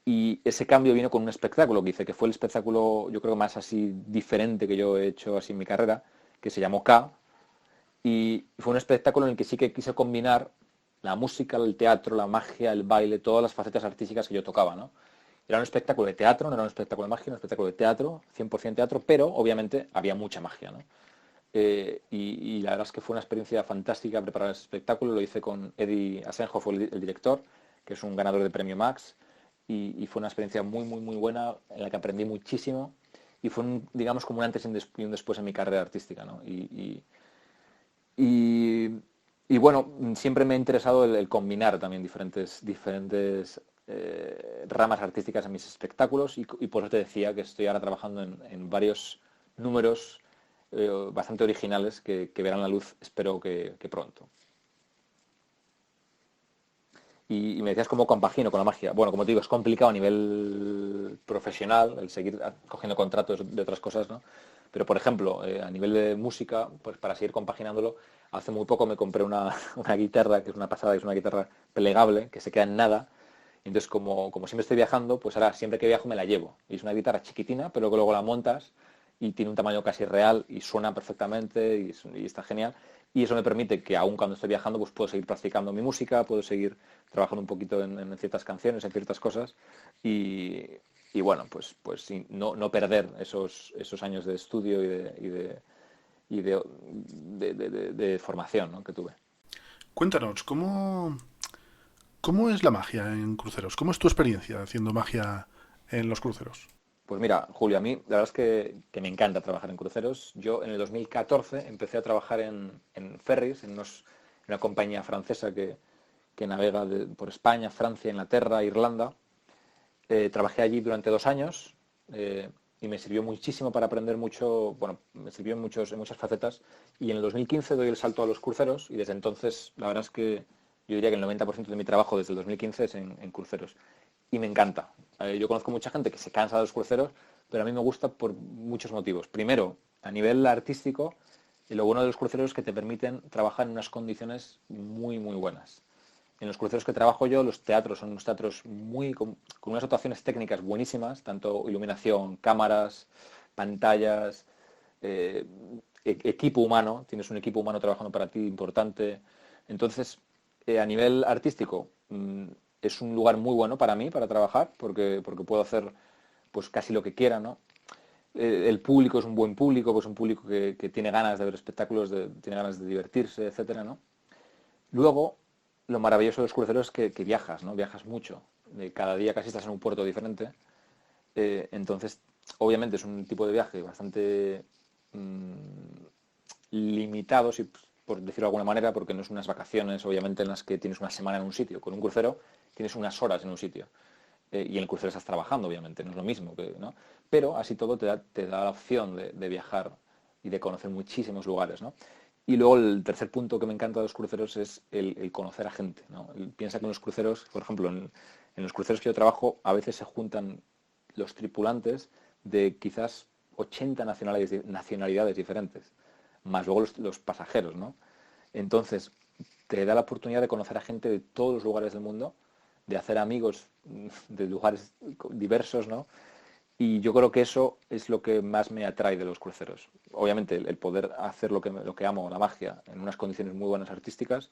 Y ese cambio vino con un espectáculo que hice, que fue el espectáculo, yo creo, más así diferente que yo he hecho así en mi carrera, que se llamó K. Y fue un espectáculo en el que sí que quise combinar la música, el teatro, la magia, el baile, todas las facetas artísticas que yo tocaba, ¿no? Era un espectáculo de teatro, no era un espectáculo de magia, era un espectáculo de teatro, 100% teatro, pero obviamente había mucha magia, ¿no? Y la verdad es que fue una experiencia fantástica preparar ese espectáculo. Lo hice con Eddie Asenjo, fue el director, que es un ganador de premio Max, y fue una experiencia muy, muy, muy buena en la que aprendí muchísimo y fue, digamos, como un antes y un después en mi carrera artística, ¿no? Y, y bueno, siempre me ha interesado el combinar también diferentes ramas artísticas en mis espectáculos y por eso te decía que estoy ahora trabajando en varios números bastante originales que verán la luz, espero que pronto. Y me decías cómo compagino con la magia. Bueno, como te digo, es complicado a nivel profesional el seguir cogiendo contratos de otras cosas, ¿no? Pero, por ejemplo, a nivel de música, pues para seguir compaginándolo, hace muy poco me compré una guitarra, que es una pasada, que es una guitarra plegable, que se queda en nada. Entonces, como siempre estoy viajando, pues ahora siempre que viajo me la llevo. Y es una guitarra chiquitina, pero que luego la montas y tiene un tamaño casi real y suena perfectamente y está genial. Y eso me permite que aún cuando estoy viajando, pues puedo seguir practicando mi música, puedo seguir trabajando un poquito en ciertas canciones, en ciertas cosas. Y, y bueno, pues sí, no perder esos años de estudio y de formación, ¿no?, que tuve. Cuéntanos, ¿cómo es la magia en cruceros? ¿Cómo es tu experiencia haciendo magia en los cruceros? Pues mira, Julio, a mí la verdad es que me encanta trabajar en cruceros. Yo en el 2014 empecé a trabajar en ferries, en una compañía francesa que navega por España, Francia, Inglaterra, Irlanda. Trabajé allí durante 2 años y me sirvió muchísimo para aprender mucho, bueno, me sirvió en muchas facetas. Y en el 2015 doy el salto a los cruceros y desde entonces la verdad es que yo diría que el 90% de mi trabajo desde el 2015 es en cruceros. Y me encanta. Yo conozco mucha gente que se cansa de los cruceros, pero a mí me gusta por muchos motivos. Primero, a nivel artístico, lo bueno de los cruceros es que te permiten trabajar en unas condiciones muy, muy buenas. En los cruceros que trabajo yo, los teatros son unos teatros con unas actuaciones técnicas buenísimas, tanto iluminación, cámaras, pantallas, eh, equipo humano, tienes un equipo humano trabajando para ti importante. Entonces, a nivel artístico, es un lugar muy bueno para mí, para trabajar, porque puedo hacer pues casi lo que quiera, ¿no? El público es un buen público, pues un público que tiene ganas de ver espectáculos, tiene ganas de divertirse, etcétera, ¿no? Luego, lo maravilloso de los cruceros es que viajas, ¿no? Viajas mucho. Cada día casi estás en un puerto diferente. Entonces, obviamente es un tipo de viaje bastante limitado, si, por decirlo de alguna manera, porque no es unas vacaciones, obviamente, en las que tienes una semana en un sitio. Con un crucero tienes unas horas en un sitio. Y en el crucero estás trabajando, obviamente, no es lo mismo, ¿no? Pero así todo te da la opción de viajar y de conocer muchísimos lugares, ¿no? Y luego el tercer punto que me encanta de los cruceros es el conocer a gente, ¿no? Piensa que en los cruceros, por ejemplo, en los cruceros que yo trabajo, a veces se juntan los tripulantes de quizás 80 nacionalidades diferentes, más luego los pasajeros, ¿no? Entonces, te da la oportunidad de conocer a gente de todos los lugares del mundo de hacer amigos de lugares diversos, ¿no? Y yo creo que eso es lo que más me atrae de los cruceros. Obviamente el poder hacer lo que amo, la magia, en unas condiciones muy buenas artísticas,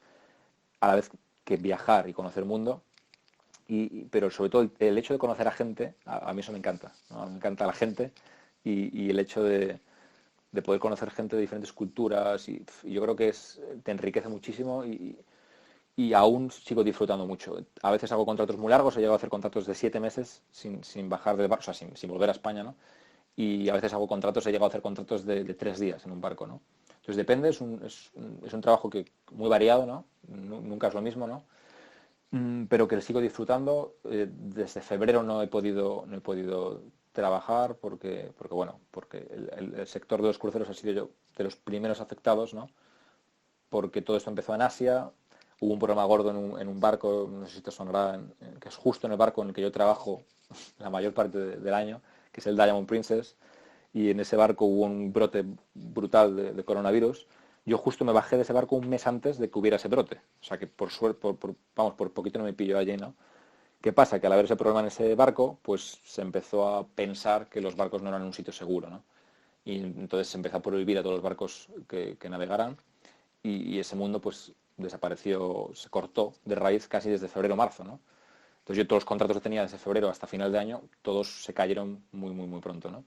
a la vez que viajar y conocer el mundo, pero sobre todo el hecho de conocer a gente, a mí eso me encanta, ¿no? Me encanta la gente y el hecho de poder conocer gente de diferentes culturas y yo creo que te enriquece muchísimo y aún sigo disfrutando mucho. A veces hago contratos muy largos, he llegado a hacer contratos de 7 meses sin bajar del barco, o sea, sin volver a España, ¿no? Y a veces hago contratos, he llegado a hacer contratos de 3 días en un barco, ¿no? Entonces depende, es un trabajo que muy variado, ¿no? Nunca es lo mismo, ¿no? Pero que sigo disfrutando. Desde febrero no he podido trabajar porque el sector de los cruceros ha sido yo de los primeros afectados, ¿no? Porque todo esto empezó en Asia, hubo un problema gordo en un barco, no sé si te sonará, que es justo en el barco en el que yo trabajo la mayor parte del año, que es el Diamond Princess, y en ese barco hubo un brote brutal de coronavirus. Yo justo me bajé de ese barco un mes antes de que hubiera ese brote. O sea que por suerte, por poquito no me pilló allí, ¿no? ¿Qué pasa? Que al haber ese problema en ese barco, pues se empezó a pensar que los barcos no eran un sitio seguro, ¿no? Y entonces se empezó a prohibir a todos los barcos que navegaran y ese mundo pues desapareció, se cortó de raíz casi desde febrero o marzo, ¿no? Entonces yo todos los contratos que tenía desde febrero hasta final de año, todos se cayeron muy, muy, muy pronto, ¿no?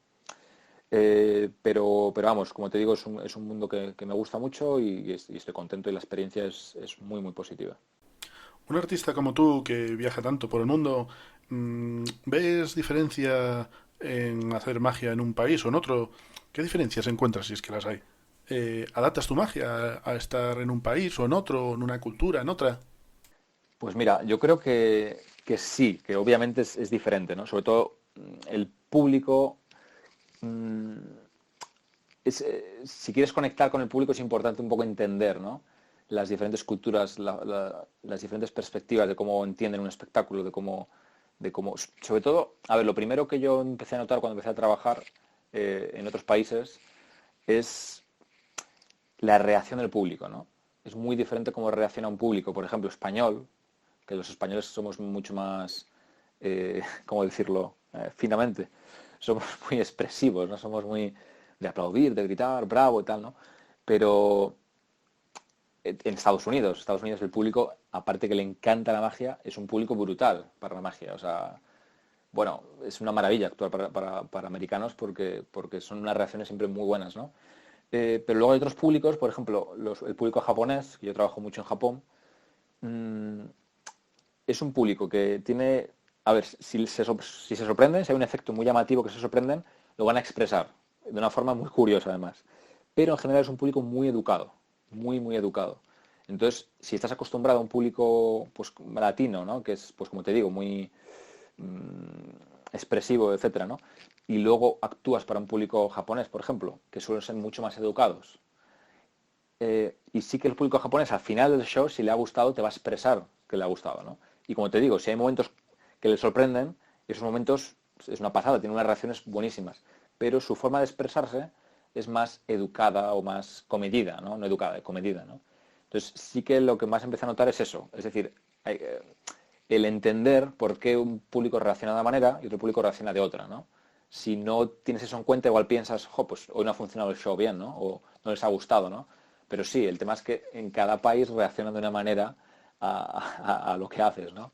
Pero vamos, como te digo, es un mundo que me gusta mucho y estoy contento y la experiencia es muy, muy positiva. Un artista como tú que viaja tanto por el mundo, ¿ves diferencia en hacer magia en un país o en otro? ¿Qué diferencias encuentras si es que las hay? ¿Adaptas tu magia a estar en un país o en otro, en una cultura, en otra? Pues mira, yo creo que sí, que obviamente es diferente, ¿no? Sobre todo el público, mm, si quieres conectar con el público es importante un poco entender, ¿no? Las diferentes culturas, las diferentes perspectivas de cómo entienden un espectáculo, sobre todo, a ver, lo primero que yo empecé a notar cuando empecé a trabajar en otros países es la reacción del público, ¿no? Es muy diferente cómo reacciona un público, por ejemplo, español, que los españoles somos mucho más, ¿cómo decirlo? Finamente, somos muy expresivos, ¿no? Somos muy de aplaudir, de gritar, bravo y tal, ¿no? Pero en Estados Unidos el público, aparte que le encanta la magia, es un público brutal para la magia, o sea, bueno, es una maravilla actuar para americanos porque son unas reacciones siempre muy buenas, ¿no? Pero luego hay otros públicos, por ejemplo, el público japonés, que yo trabajo mucho en Japón, mm, es un público que tiene, a ver, si se sorprenden, si hay un efecto muy llamativo que se sorprenden, lo van a expresar de una forma muy curiosa además. Pero en general es un público muy educado, muy, muy educado. Entonces, si estás acostumbrado a un público pues latino, ¿no? Que es, pues como te digo, muy expresivo, etcétera, ¿no? Y luego actúas para un público japonés, por ejemplo, que suelen ser mucho más educados. Y sí que el público japonés al final del show, si le ha gustado, te va a expresar que le ha gustado, ¿no? Y como te digo, si hay momentos que le sorprenden, esos momentos es una pasada, tiene unas reacciones buenísimas. Pero su forma de expresarse es más educada o más comedida, ¿no? No educada, comedida, ¿no? Entonces sí que lo que más empecé a notar es eso. Es decir, el entender por qué un público reacciona de una manera y otro público reacciona de otra, ¿no? Si no tienes eso en cuenta, igual piensas, jo, pues hoy no ha funcionado el show bien, ¿no? O no les ha gustado, ¿no? Pero sí, el tema es que en cada país reaccionan de una manera a lo que haces, ¿no?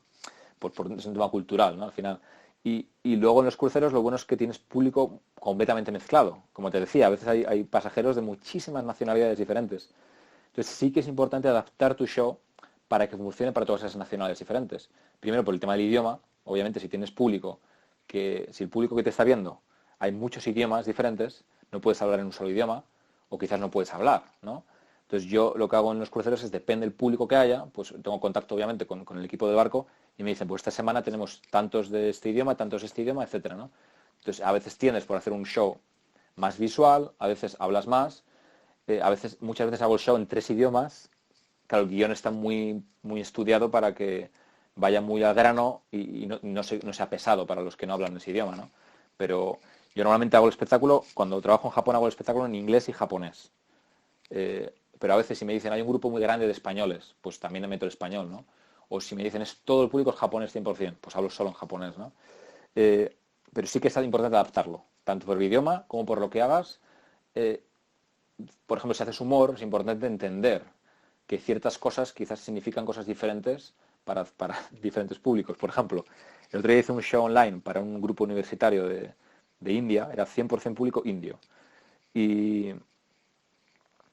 Es un tema cultural, ¿no? Al final. Y luego en los cruceros lo bueno es que tienes público completamente mezclado. Como te decía, a veces hay pasajeros de muchísimas nacionalidades diferentes. Entonces sí que es importante adaptar tu show para que funcione para todas esas nacionalidades diferentes. Primero por el tema del idioma, obviamente si tienes público, si el público que te está viendo hay muchos idiomas diferentes, no puedes hablar en un solo idioma o quizás no puedes hablar, ¿no? Entonces yo lo que hago en los cruceros es, depende del público que haya, pues tengo contacto obviamente con el equipo del barco y me dicen, pues esta semana tenemos tantos de este idioma, etcétera, ¿no? Entonces a veces tienes por hacer un show más visual, a veces hablas más, muchas veces hago el show en 3 idiomas. Claro, el guión está muy, muy estudiado para que vaya muy al grano y no sea pesado para los que no hablan ese idioma, ¿no? Pero yo normalmente hago el espectáculo, cuando trabajo en Japón hago el espectáculo en inglés y japonés. Pero a veces si me dicen hay un grupo muy grande de españoles, pues también le meto el español, ¿no? O si me dicen es todo el público es japonés 100%, pues hablo solo en japonés, ¿no? Eh, pero sí que es importante adaptarlo, tanto por el idioma como por lo que hagas. Eh, por ejemplo, si haces humor, es importante entender que ciertas cosas quizás significan cosas diferentes para diferentes públicos. Por ejemplo, el otro día hice un show online para un grupo universitario de India, era 100% público indio. Y,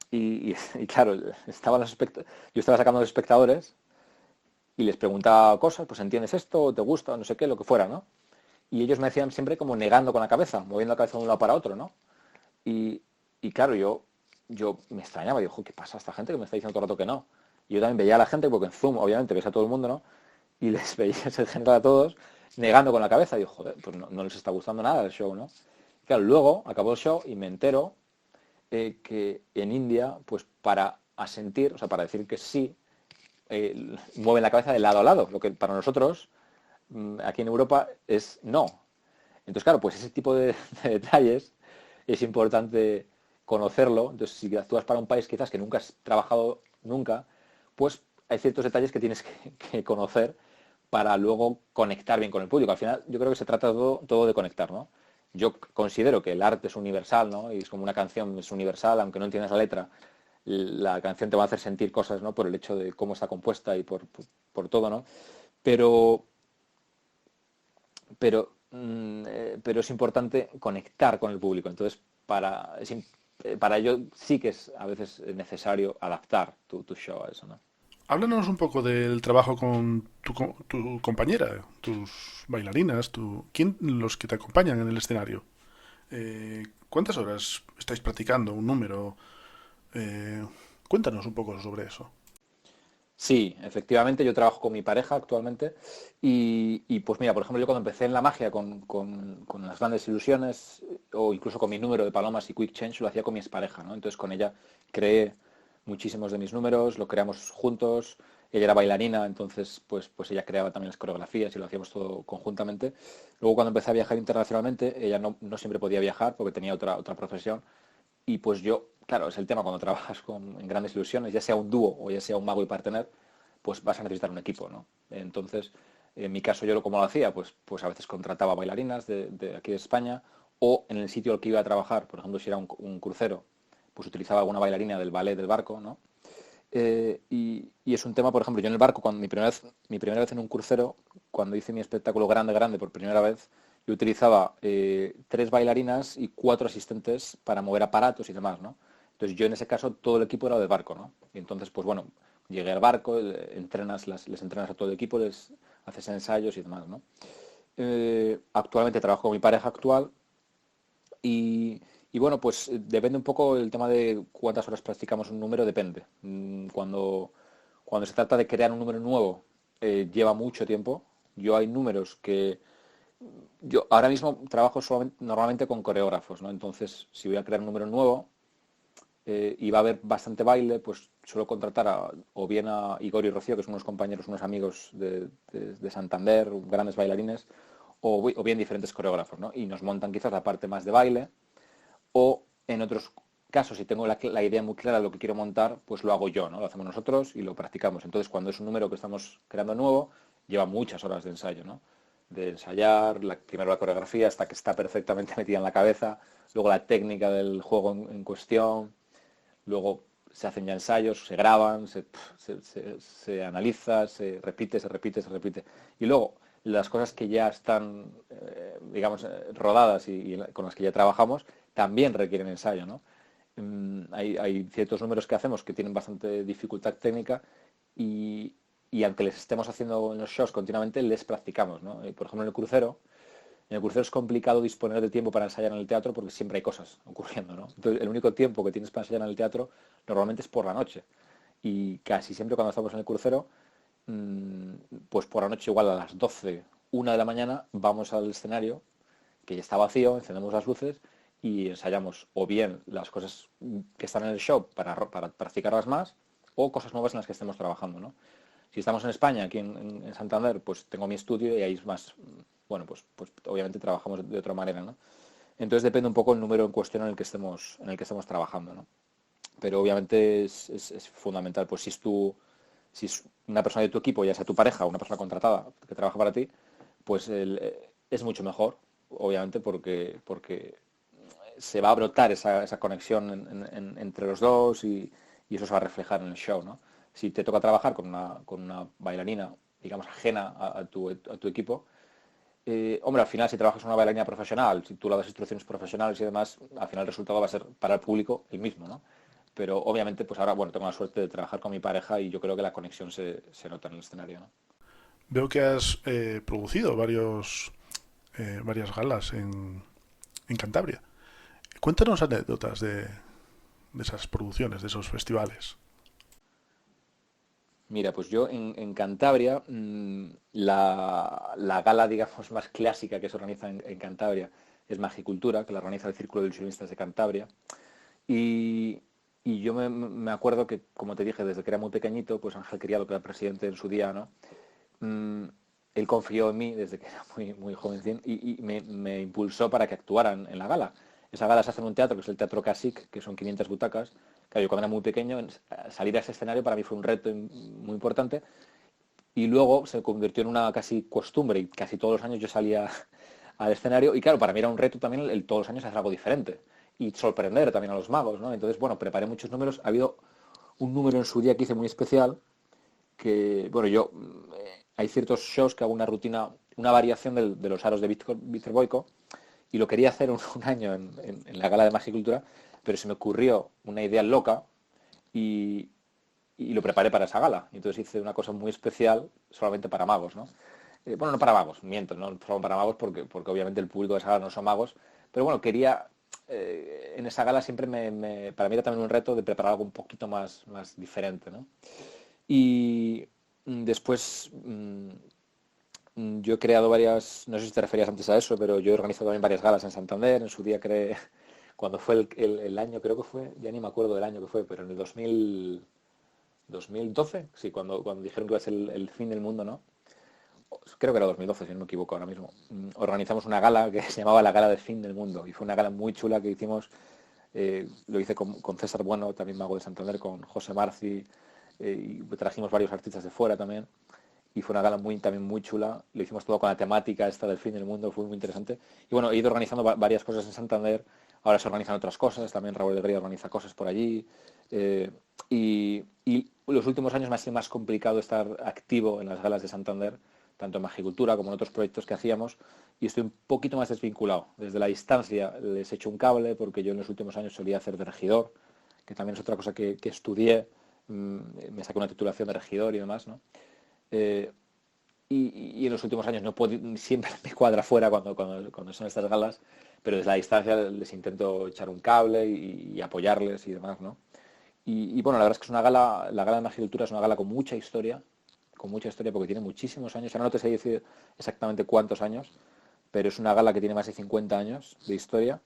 y claro, yo estaba sacando a los espectadores y les preguntaba cosas, pues ¿entiendes esto? ¿Te gusta? No sé qué, lo que fuera, ¿no? Y ellos me decían siempre como negando con la cabeza, moviendo la cabeza de un lado para otro, ¿no? Y, y claro, yo me extrañaba, digo, ¿qué pasa a esta gente que me está diciendo todo el rato que no? Y yo también veía a la gente, porque en Zoom, obviamente, ves a todo el mundo, ¿no? Y les veía en general a todos negando con la cabeza. Y digo, joder, pues no les está gustando nada el show, ¿no? Y claro, luego acabó el show y me entero que en India, pues para asentir, o sea, para decir que sí, mueven la cabeza de lado a lado, lo que para nosotros, aquí en Europa, es no. Entonces, claro, pues ese tipo de detalles es importante conocerlo. Entonces, si actúas para un país quizás que nunca has trabajado nunca, pues hay ciertos detalles que tienes que conocer para luego conectar bien con el público. Al final, yo creo que se trata todo de conectar, ¿no? Yo considero que el arte es universal, ¿no? Y es como una canción, es universal, aunque no entiendas la letra, la canción te va a hacer sentir cosas, ¿no? Por el hecho de cómo está compuesta y por todo, ¿no? Pero, pero es importante conectar con el público. Entonces, para ello sí que es a veces necesario adaptar tu show a eso, ¿no? Háblanos un poco del trabajo con tu compañera, tus bailarinas, los que te acompañan en el escenario. ¿Cuántas horas estáis practicando? ¿Un número? Eh, Cuéntanos un poco sobre eso. Sí, efectivamente, yo trabajo con mi pareja actualmente y, pues mira, por ejemplo, yo cuando empecé en la magia con las grandes ilusiones o incluso con mi número de palomas y Quick Change lo hacía con mi expareja, ¿no? Entonces con ella creé muchísimos de mis números, lo creamos juntos, ella era bailarina, entonces pues ella creaba también las coreografías y lo hacíamos todo conjuntamente. Luego cuando empecé a viajar internacionalmente, ella no siempre podía viajar porque tenía otra profesión y pues yo, claro, es el tema cuando trabajas en grandes ilusiones, ya sea un dúo o ya sea un mago y partener, pues vas a necesitar un equipo, ¿no? Entonces, en mi caso yo como lo hacía, pues a veces contrataba bailarinas de aquí de España o en el sitio al que iba a trabajar, por ejemplo, si era un crucero, pues utilizaba alguna bailarina del ballet del barco, ¿no? Y es un tema, por ejemplo, yo en el barco, cuando mi primera vez en un crucero, cuando hice mi espectáculo grande por primera vez, yo utilizaba 3 bailarinas y 4 asistentes para mover aparatos y demás, ¿no? Entonces yo en ese caso todo el equipo era del barco, ¿no? Y entonces, pues bueno, llegué al barco, les entrenas a todo el equipo, les haces ensayos y demás, ¿no? Actualmente trabajo con mi pareja actual y bueno, pues depende un poco el tema de cuántas horas practicamos un número, depende. Cuando se trata de crear un número nuevo, lleva mucho tiempo. Yo hay números que yo ahora mismo trabajo normalmente con coreógrafos, ¿no? Entonces, si voy a crear un número nuevo y va a haber bastante baile, pues suelo contratar o bien a Igor y Rocío, que son unos compañeros, unos amigos de Santander, grandes bailarines, o bien diferentes coreógrafos, ¿no? Y nos montan quizás la parte más de baile, o en otros casos, si tengo la idea muy clara de lo que quiero montar, pues lo hago yo, ¿no? Lo hacemos nosotros y lo practicamos. Entonces, cuando es un número que estamos creando nuevo, lleva muchas horas de ensayo, ¿no? De ensayar, primero la coreografía hasta que está perfectamente metida en la cabeza, luego la técnica del juego en cuestión, luego se hacen ya ensayos, se graban, se analiza, se repite. Y luego las cosas que ya están, digamos, rodadas y con las que ya trabajamos, también requieren ensayo, ¿no? Hay ciertos números que hacemos que tienen bastante dificultad técnica y aunque les estemos haciendo en los shows continuamente, les practicamos, ¿no? Por ejemplo, en el crucero es complicado disponer de tiempo para ensayar en el teatro porque siempre hay cosas ocurriendo, ¿no? Entonces, el único tiempo que tienes para ensayar en el teatro normalmente es por la noche. Y casi siempre cuando estamos en el crucero, pues por la noche igual a las 12, 1 de la mañana, vamos al escenario, que ya está vacío, encendemos las luces y ensayamos o bien las cosas que están en el show para practicarlas más o cosas nuevas en las que estemos trabajando, ¿no? Si estamos en España, aquí en Santander, pues tengo mi estudio y ahí es más, bueno, pues obviamente trabajamos de otra manera, ¿no? Entonces depende un poco el número en cuestión en el que estemos trabajando, ¿no? Pero obviamente es fundamental, pues si es Si es una persona de tu equipo, ya sea tu pareja o una persona contratada que trabaja para ti, pues es mucho mejor, obviamente, porque se va a brotar esa conexión entre los dos y eso se va a reflejar en el show, ¿no? Si te toca trabajar con una bailarina, digamos, ajena a tu equipo, hombre, al final si trabajas con una bailarina profesional, si tú le das instrucciones profesionales y demás, al final el resultado va a ser para el público el mismo, ¿no? Pero obviamente, pues ahora, bueno, tengo la suerte de trabajar con mi pareja y yo creo que la conexión se nota en el escenario, ¿no? Veo que has producido varias galas en Cantabria. Cuéntanos anécdotas de esas producciones, de esos festivales. Mira, pues yo en Cantabria, la gala, digamos, más clásica que se organiza en Cantabria es Magicultura, que la organiza el Círculo de Ilusionistas de Cantabria. Y, y yo me acuerdo que, como te dije, desde que era muy pequeñito, pues Ángel Criado, que era presidente en su día, ¿no? Mm, Él confió en mí desde que era muy jovencín y me impulsó para que actuara en la gala. Esa gala se hace en un teatro, que es el Teatro Casic, que son 500 butacas. Claro, yo cuando era muy pequeño, salir a ese escenario para mí fue un reto muy importante y luego se convirtió en una casi costumbre y casi todos los años yo salía al escenario y claro, para mí era un reto también el todos los años hacer algo diferente y sorprender también a los magos, ¿no? Entonces, bueno, preparé muchos números. Ha habido un número en su día que hice muy especial que, bueno, hay ciertos shows que hago una rutina, una variación de los aros de Víctor Boico y lo quería hacer un año en la gala de Magicultura, pero se me ocurrió una idea loca y, y lo preparé para esa gala. Y entonces hice una cosa muy especial solamente para magos, ¿no? Bueno, no para magos, miento, no solo para magos porque obviamente el público de esa gala no son magos, pero bueno, quería, en esa gala siempre para mí era también un reto de preparar algo un poquito más diferente, ¿no? Y después yo he creado varias, no sé si te referías antes a eso, pero yo he organizado también varias galas en Santander. En su día creé, cuando fue el año, creo que fue, ya ni me acuerdo del año que fue, pero en el 2012, sí, cuando dijeron que iba a ser el fin del mundo, ¿no? Creo que era 2012, si no me equivoco ahora mismo. Organizamos una gala que se llamaba la Gala del Fin del Mundo y fue una gala muy chula que hicimos, lo hice con César Bueno, también mago de Santander, con José Marci, y trajimos varios artistas de fuera también y fue una gala también muy chula. Lo hicimos todo con la temática esta del fin del mundo, fue muy interesante. Y bueno, he ido organizando varias cosas en Santander, ahora se organizan otras cosas, también Raúl de Gría organiza cosas por allí. Y los últimos años me ha sido más complicado estar activo en las galas de Santander, tanto en Magicultura como en otros proyectos que hacíamos, y estoy un poquito más desvinculado. Desde la distancia les echo un cable, porque yo en los últimos años solía hacer de regidor, que también es otra cosa que estudié, me saqué una titulación de regidor y demás, ¿no? Eh, y en los últimos años no puedo, siempre me cuadra fuera cuando son estas galas, pero desde la distancia les intento echar un cable y apoyarles y demás, ¿no? Bueno, la verdad es que es una gala, la gala de Magicultura es una gala con mucha historia porque tiene muchísimos años, ahora no te sé decir exactamente cuántos años, pero es una gala que tiene más de 50 años de historia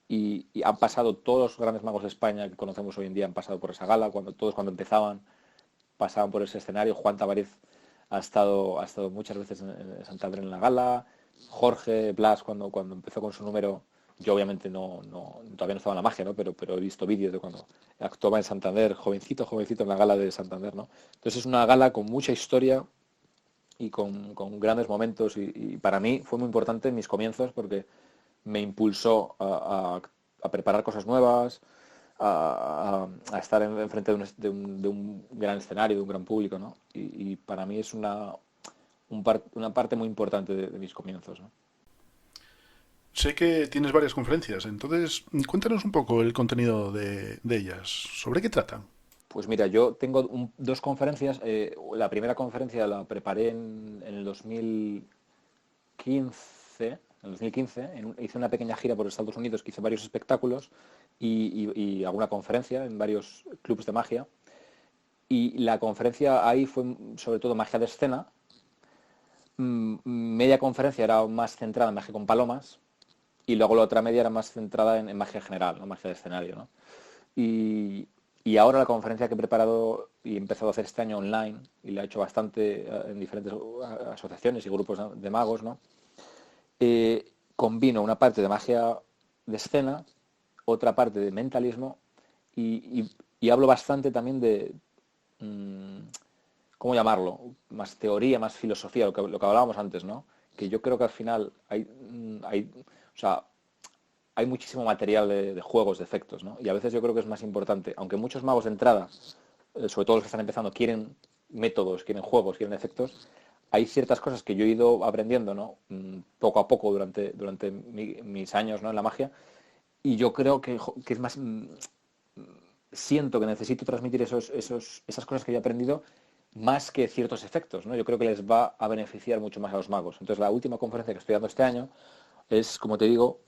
y han pasado todos los grandes magos de España que conocemos hoy en día han pasado por esa gala, todos cuando empezaban pasaban por ese escenario. Juan Tavares ha estado muchas veces en Santander en la gala. Jorge Blas, cuando empezó con su número, yo obviamente todavía no estaba en la magia, ¿no? Pero he visto vídeos de cuando actuaba en Santander, jovencito en la gala de Santander, ¿no? Entonces es una gala con mucha historia y con grandes momentos y para mí fue muy importante en mis comienzos porque me impulsó a preparar cosas nuevas, a estar enfrente de un gran escenario, de un gran público, ¿no? Y para mí es una parte muy importante de mis comienzos, ¿no? Sé que tienes varias conferencias, entonces cuéntanos un poco el contenido de ellas. ¿Sobre qué tratan? Pues mira, yo tengo dos conferencias. La primera conferencia la preparé en el 2015. En el 2015 hice una pequeña gira por Estados Unidos que hice varios espectáculos y alguna conferencia en varios clubes de magia. Y la conferencia ahí fue sobre todo magia de escena. Media conferencia era más centrada en magia con palomas y luego la otra media era más centrada en magia general, ¿no? Magia de escenario, ¿no? Y, y ahora la conferencia que he preparado y he empezado a hacer este año online y la he hecho bastante en diferentes asociaciones y grupos de magos, ¿no? Combino una parte de magia de escena, otra parte de mentalismo y hablo bastante también mm, ¿cómo llamarlo? Más teoría, más filosofía, lo que hablábamos antes, ¿no? Que yo creo que al final o sea, hay muchísimo material de juegos, de efectos, ¿no? Y a veces yo creo que es más importante, aunque muchos magos de entrada, sobre todo los que están empezando, quieren métodos, quieren juegos, quieren efectos, hay ciertas cosas que yo he ido aprendiendo, ¿no? Poco a poco durante mis años, ¿no? En la magia, y yo creo que es más, siento que necesito transmitir esas cosas que yo he aprendido más que ciertos efectos, ¿no? Yo creo que les va a beneficiar mucho más a los magos. Entonces, la última conferencia que estoy dando este año es, como te digo,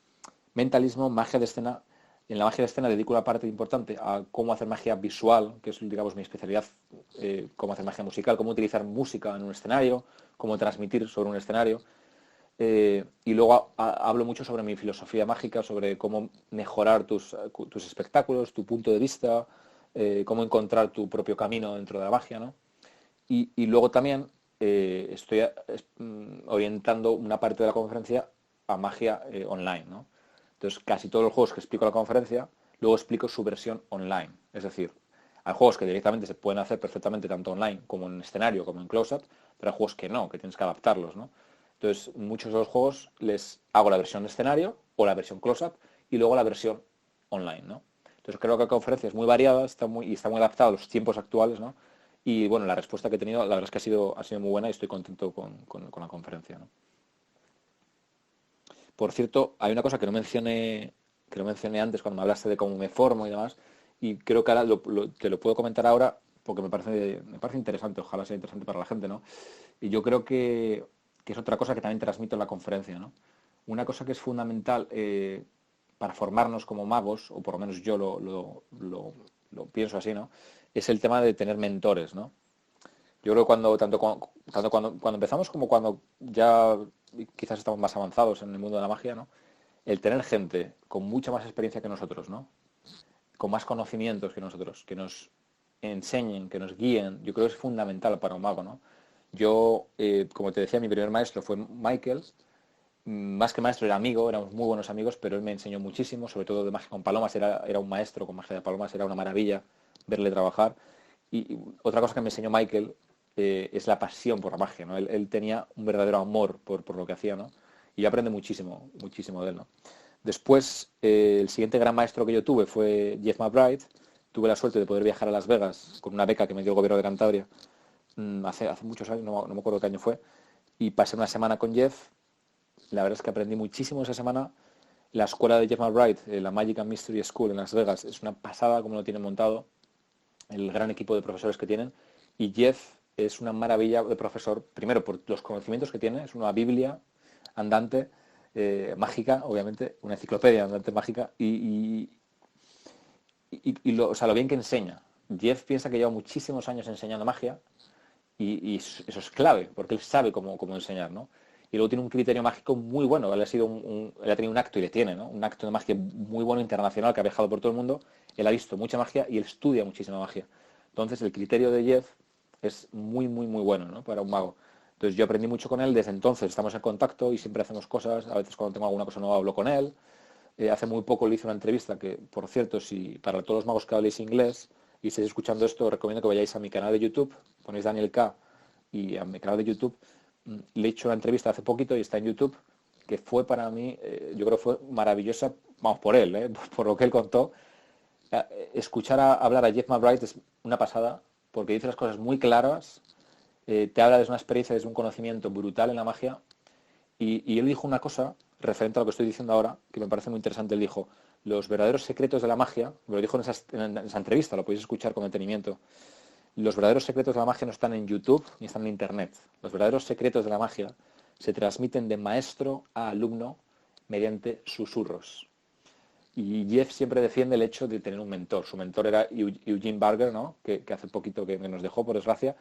mentalismo, magia de escena. En la magia de escena dedico una parte importante a cómo hacer magia visual, que es, digamos, mi especialidad, cómo hacer magia musical, cómo utilizar música en un escenario, cómo transmitir sobre un escenario. Y luego hablo mucho sobre mi filosofía mágica, sobre cómo mejorar tus espectáculos, tu punto de vista, cómo encontrar tu propio camino dentro de la magia, ¿no? Y luego también estoy orientando una parte de la conferencia a magia online, ¿no? Entonces, casi todos los juegos que explico en la conferencia, luego explico su versión online. Es decir, hay juegos que directamente se pueden hacer perfectamente tanto online como en escenario, como en close-up, pero hay juegos que no, que tienes que adaptarlos, ¿no? Entonces, muchos de los juegos les hago la versión de escenario o la versión close-up y luego la versión online, ¿no? Entonces, creo que la conferencia es muy variada, está muy adaptada a los tiempos actuales, ¿no? Y bueno, la respuesta que he tenido, la verdad es que ha sido muy buena y estoy contento con la conferencia, ¿no? Por cierto, hay una cosa que no mencioné antes cuando me hablaste de cómo me formo y demás, y creo que ahora te lo puedo comentar ahora porque me parece interesante, ojalá sea interesante para la gente, ¿no? Y yo creo que es otra cosa que también transmito en la conferencia, ¿no? Una cosa que es fundamental para formarnos como magos, o por lo menos yo lo pienso así, ¿no? Es el tema de tener mentores, ¿no? Yo creo que cuando empezamos como cuando ya quizás estamos más avanzados en el mundo de la magia, ¿no? El tener gente con mucha más experiencia que nosotros, ¿no? Con más conocimientos que nosotros, que nos enseñen, que nos guíen, yo creo que es fundamental para un mago, ¿no? Yo, como te decía, mi primer maestro fue Michael, más que maestro era amigo, éramos muy buenos amigos, pero él me enseñó muchísimo, sobre todo de magia con palomas, era un maestro con magia de palomas, era una maravilla verle trabajar. Y otra cosa que me enseñó Michael es la pasión por la magia, ¿no? Él tenía un verdadero amor por lo que hacía, ¿no? Y yo aprendí muchísimo, muchísimo de él, ¿no? Después, el siguiente gran maestro que yo tuve fue Jeff McBride. Tuve la suerte de poder viajar a Las Vegas con una beca que me dio el gobierno de Cantabria hace muchos años, no me acuerdo qué año fue, y pasé una semana con Jeff. La verdad es que aprendí muchísimo esa semana. La escuela de Jeff McBride, la Magic and Mystery School en Las Vegas, es una pasada como lo tienen montado, el gran equipo de profesores que tienen, y Jeff es una maravilla de profesor, primero por los conocimientos que tiene, es una biblia andante, mágica, obviamente, una enciclopedia andante mágica, o sea, lo bien que enseña. Jeff piensa que lleva muchísimos años enseñando magia, y eso es clave, porque él sabe cómo enseñar, ¿no? Y luego tiene un criterio mágico muy bueno. Él ha tenido un acto y le tiene, ¿no? Un acto de magia muy bueno internacional que ha viajado por todo el mundo. Él ha visto mucha magia y él estudia muchísima magia. Entonces el criterio de Jeff es muy, muy, muy bueno, ¿no? Para un mago. Entonces yo aprendí mucho con él. Desde entonces estamos en contacto y siempre hacemos cosas. A veces cuando tengo alguna cosa nueva hablo con él. Hace muy poco le hice una entrevista que, por cierto, si para todos los magos que habléis inglés y estáis escuchando esto, os recomiendo que vayáis a mi canal de YouTube, ponéis Daniel K y a mi canal de YouTube. Le he hecho una entrevista hace poquito y está en YouTube, que fue para mí, yo creo que fue maravillosa, vamos, por él, por lo que él contó. Escuchar hablar a Jeff McBride es una pasada, porque dice las cosas muy claras, te habla desde una experiencia, desde un conocimiento brutal en la magia, y él dijo una cosa referente a lo que estoy diciendo ahora, que me parece muy interesante. Él dijo, los verdaderos secretos de la magia, me lo dijo en esa entrevista, lo podéis escuchar con detenimiento. Los verdaderos secretos de la magia no están en YouTube ni están en Internet. Los verdaderos secretos de la magia se transmiten de maestro a alumno mediante susurros. Y Jeff siempre defiende el hecho de tener un mentor. Su mentor era Eugene Barger, ¿no? que hace poquito que nos dejó, por desgracia,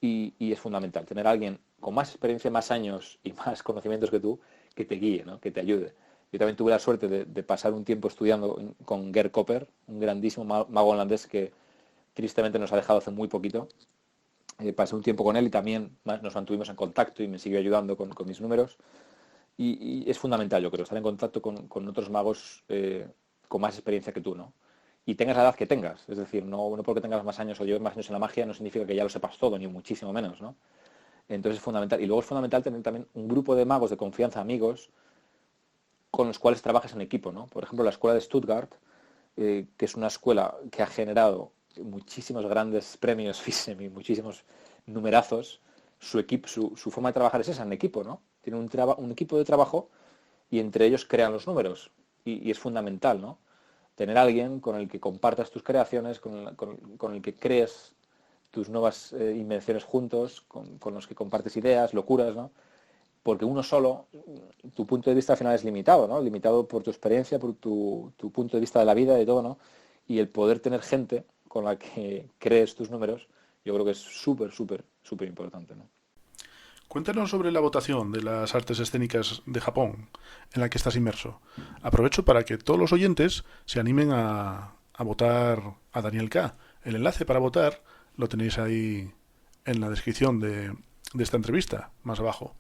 y es fundamental tener a alguien con más experiencia, más años y más conocimientos que tú, que te guíe, ¿no? Que te ayude. Yo también tuve la suerte de pasar un tiempo estudiando con Gerd Kopper, un grandísimo mago holandés que tristemente nos ha dejado hace muy poquito. Pasé un tiempo con él y también nos mantuvimos en contacto y me siguió ayudando con mis números. Y es fundamental, yo creo, estar en contacto con otros magos con más experiencia que tú, ¿no? y tengas la edad que tengas. Es decir, no porque tengas más años o lleves más años en la magia no significa que ya lo sepas todo, ni muchísimo menos, ¿no? Entonces es fundamental. Y luego es fundamental tener también un grupo de magos de confianza, amigos, con los cuales trabajes en equipo, ¿no? Por ejemplo, la escuela de Stuttgart, que es una escuela que ha generado muchísimos grandes premios FISEM y muchísimos numerazos, su forma de trabajar es esa, en equipo, ¿no? Tienen un equipo de trabajo y entre ellos crean los números. Y es fundamental, ¿no? Tener a alguien con el que compartas tus creaciones, con el que crees tus nuevas invenciones juntos, con los que compartes ideas, locuras, ¿no? Porque uno solo, tu punto de vista al final es limitado, ¿no? Limitado por tu experiencia, por tu punto de vista de la vida, de todo, ¿no? Y el poder tener gente con la que crees tus números, yo creo que es súper, súper, súper importante, ¿no? Cuéntanos sobre la votación de las artes escénicas de Japón en la que estás inmerso. Aprovecho para que todos los oyentes se animen a votar a Daniel K. El enlace para votar lo tenéis ahí en la descripción de esta entrevista, más abajo.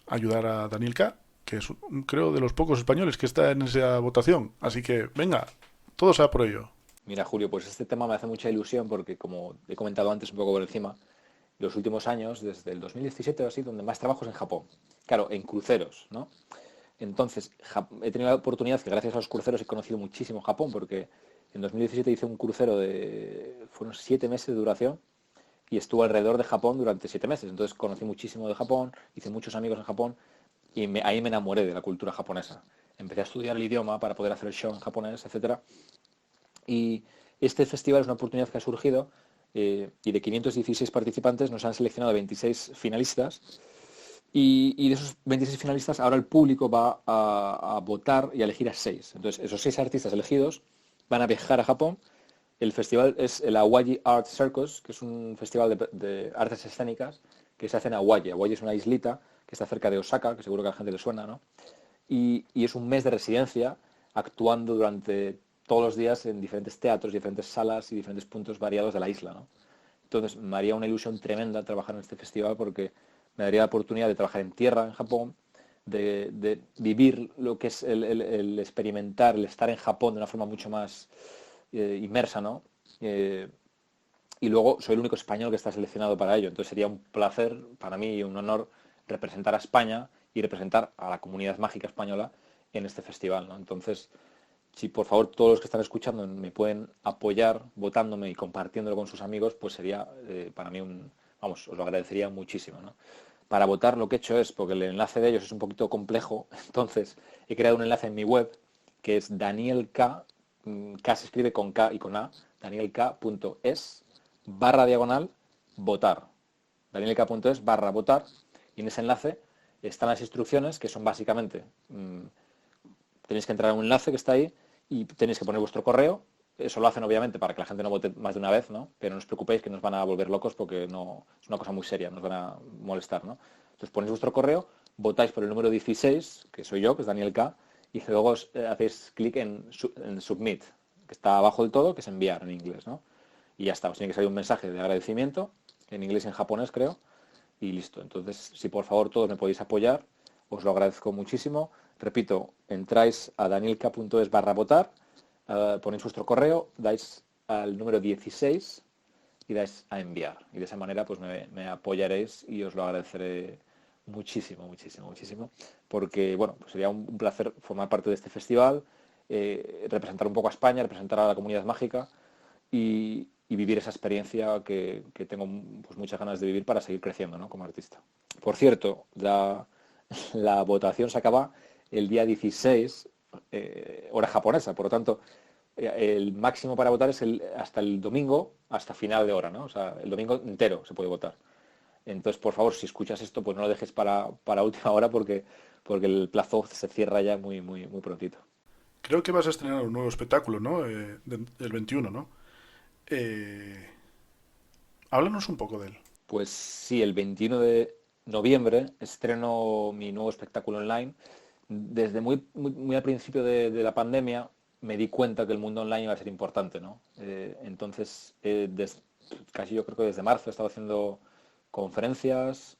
Ayudar a Daniel K., que es, creo, de los pocos españoles que está en esa votación. Así que, venga, todo sea por ello. Mira, Julio, pues este tema me hace mucha ilusión porque, como he comentado antes un poco por encima, los últimos años, desde el 2017 o así, donde más trabajo es en Japón. Claro, en cruceros, ¿no? Entonces, he tenido la oportunidad que gracias a los cruceros he conocido muchísimo Japón, porque en 2017 hice un crucero fueron 7 meses de duración, y estuve alrededor de Japón durante 7 meses. Entonces conocí muchísimo de Japón, hice muchos amigos en Japón, y ahí me enamoré de la cultura japonesa. Empecé a estudiar el idioma para poder hacer el show en japonés, etcétera. Y este festival es una oportunidad que ha surgido, y de 516 participantes nos han seleccionado 26 finalistas, y de esos 26 finalistas ahora el público va a votar y a elegir a 6. Entonces esos 6 artistas elegidos van a viajar a Japón. El festival es el Awaji Art Circus, que es un festival de artes escénicas que se hace en Awaji. Awaji es una islita que está cerca de Osaka, que seguro que a la gente le suena, ¿no? Y es un mes de residencia actuando durante todos los días en diferentes teatros, diferentes salas y diferentes puntos variados de la isla, ¿no? Entonces me haría una ilusión tremenda trabajar en este festival porque me daría la oportunidad de trabajar en tierra en Japón, de vivir lo que es el experimentar, el estar en Japón de una forma mucho más inmersa, ¿no? Y luego soy el único español que está seleccionado para ello, entonces sería un placer para mí y un honor representar a España y representar a la comunidad mágica española en este festival, ¿no? Entonces, si por favor todos los que están escuchando me pueden apoyar votándome y compartiéndolo con sus amigos, pues sería para mí vamos, os lo agradecería muchísimo, ¿no? Para votar lo que he hecho es, porque el enlace de ellos es un poquito complejo, entonces he creado un enlace en mi web que es Daniel K. K se escribe con K y con A, danielk.es/votar. danielk.es/votar, y en ese enlace están las instrucciones que son básicamente, tenéis que entrar en un enlace que está ahí y tenéis que poner vuestro correo. Eso lo hacen obviamente para que la gente no vote más de una vez, ¿no? Pero no os preocupéis que nos van a volver locos porque no es una cosa muy seria, nos van a molestar, ¿no? Entonces ponéis vuestro correo, votáis por el número 16, que soy yo, que es Daniel K., y luego hacéis clic en Submit, que está abajo del todo, que es enviar en inglés, ¿no? Y ya está, os tiene que salir un mensaje de agradecimiento, en inglés y en japonés, creo, y listo. Entonces, si por favor todos me podéis apoyar, os lo agradezco muchísimo. Repito, entráis a danielk.es/votar, ponéis vuestro correo, dais al número 16 y dais a enviar. Y de esa manera pues me apoyaréis y os lo agradeceré muchísimo, muchísimo, muchísimo. Porque, bueno, pues sería un placer formar parte de este festival, representar un poco a España, representar a la comunidad mágica y vivir esa experiencia que tengo pues muchas ganas de vivir para seguir creciendo, ¿no? Como artista. Por cierto, la votación se acaba el día 16, hora japonesa, por lo tanto, el máximo para votar es hasta el domingo, hasta final de hora, ¿no? O sea, el domingo entero se puede votar. Entonces, por favor, si escuchas esto, pues no lo dejes para última hora porque el plazo se cierra ya muy, muy, muy prontito. Creo que vas a estrenar un nuevo espectáculo, ¿no? El 21, ¿no? Háblanos un poco de él. Pues sí, el 21 de noviembre estreno mi nuevo espectáculo online. Desde muy, muy, muy al principio de la pandemia me di cuenta que el mundo online iba a ser importante, ¿no? Entonces, casi yo creo que desde marzo he estado haciendo conferencias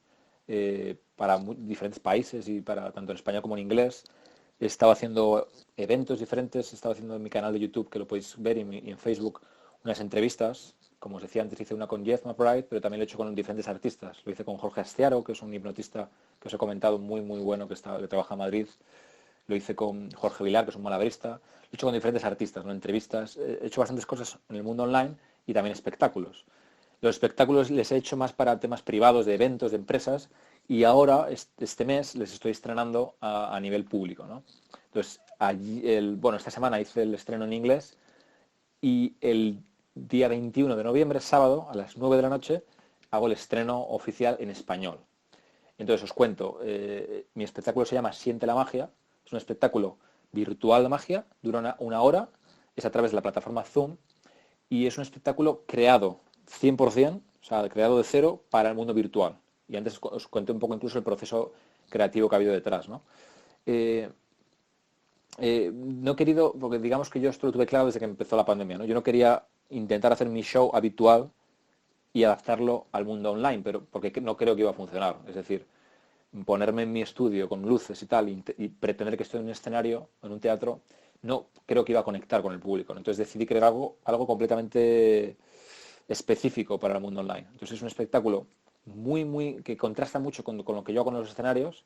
para diferentes países y para tanto en español como en inglés, He estado haciendo eventos diferentes, he estado haciendo en mi canal de YouTube, que lo podéis ver, y en Facebook, unas entrevistas. Como os decía antes, hice una con Jeff McBride, pero también lo he hecho con diferentes artistas. Lo hice con Jorge Astiaro, que es un hipnotista que os he comentado, muy, muy bueno, que trabaja en Madrid. Lo hice con Jorge Vilar, que es un malabarista. Lo he hecho con diferentes artistas, ¿no? Entrevistas. He hecho bastantes cosas en el mundo online y también espectáculos. Los espectáculos les he hecho más para temas privados, de eventos, de empresas, y ahora, este mes, les estoy estrenando a nivel público, ¿no? Entonces, esta semana hice el estreno en inglés y el día 21 de noviembre, sábado, a las 9 de la noche, hago el estreno oficial en español. Entonces os cuento, mi espectáculo se llama Siente la magia, es un espectáculo virtual de magia, dura una hora, es a través de la plataforma Zoom y es un espectáculo creado 100%, o sea, creado de cero para el mundo virtual. Y antes os conté un poco incluso el proceso creativo que ha habido detrás, ¿no? No he querido, porque digamos que yo esto lo tuve claro desde que empezó la pandemia, ¿no? Yo no quería intentar hacer mi show habitual y adaptarlo al mundo online, pero porque no creo que iba a funcionar. Es decir, ponerme en mi estudio con luces y tal y pretender que estoy en un escenario, en un teatro, no creo que iba a conectar con el público, ¿no? Entonces decidí crear algo completamente específico para el mundo online. Entonces es un espectáculo que contrasta mucho con lo que yo hago en los escenarios.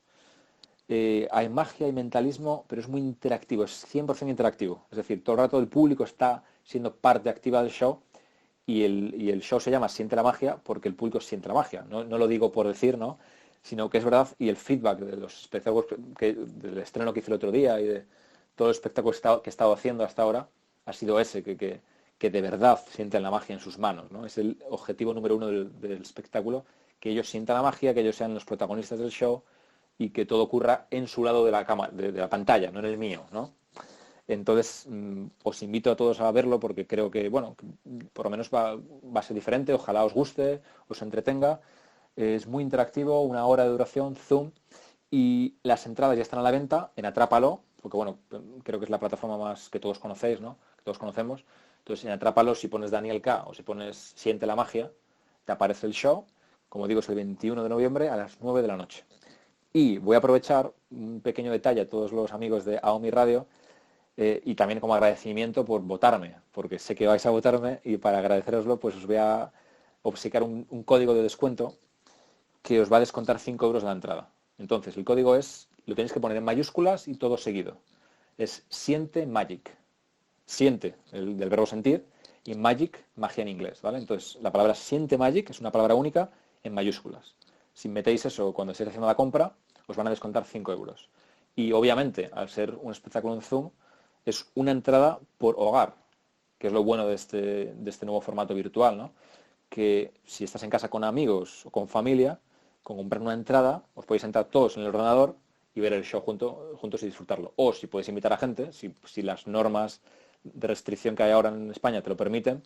Hay magia y mentalismo, pero es muy interactivo, es 100% interactivo. Es decir, todo el rato el público está siendo parte activa del show y el show se llama Siente la magia porque el público siente la magia. No lo digo por decir, ¿no? Sino que es verdad, y el feedback de los espectáculos, del estreno que hice el otro día y de todo el espectáculo que he estado haciendo hasta ahora, ha sido ese, que de verdad sienten la magia en sus manos, ¿no? Es el objetivo número uno del espectáculo, que ellos sientan la magia, que ellos sean los protagonistas del show y que todo ocurra en su lado de la cámara, de la pantalla, no en el mío, ¿no? Entonces, os invito a todos a verlo porque creo que, bueno, por lo menos va a ser diferente, ojalá os guste, os entretenga. Es muy interactivo, una hora de duración, Zoom, y las entradas ya están a la venta en Atrápalo, porque bueno, creo que es la plataforma más que todos conocéis, ¿no? Que todos conocemos. Entonces, en Atrápalo, si pones Daniel K o si pones Siente la magia, te aparece el show. Como digo, es el 21 de noviembre a las 9 de la noche. Y voy a aprovechar un pequeño detalle a todos los amigos de AOMI Radio y también como agradecimiento por votarme, porque sé que vais a votarme y para agradeceroslo pues os voy a obsequiar un código de descuento que os va a descontar 5 euros la entrada. Entonces, el código lo tenéis que poner en mayúsculas y todo seguido. Es Siente Magic. Siente, del verbo sentir, y Magic, magia en inglés, ¿vale? Entonces, la palabra Siente Magic es una palabra única en mayúsculas. Si metéis eso cuando estéis haciendo la compra, os van a descontar 5 euros. Y obviamente, al ser un espectáculo en Zoom, es una entrada por hogar, que es lo bueno de este nuevo formato virtual, ¿no? Que si estás en casa con amigos o con familia, con comprar una entrada, os podéis entrar todos en el ordenador y ver el show juntos y disfrutarlo. O si podéis invitar a gente, si las normas de restricción que hay ahora en España te lo permiten,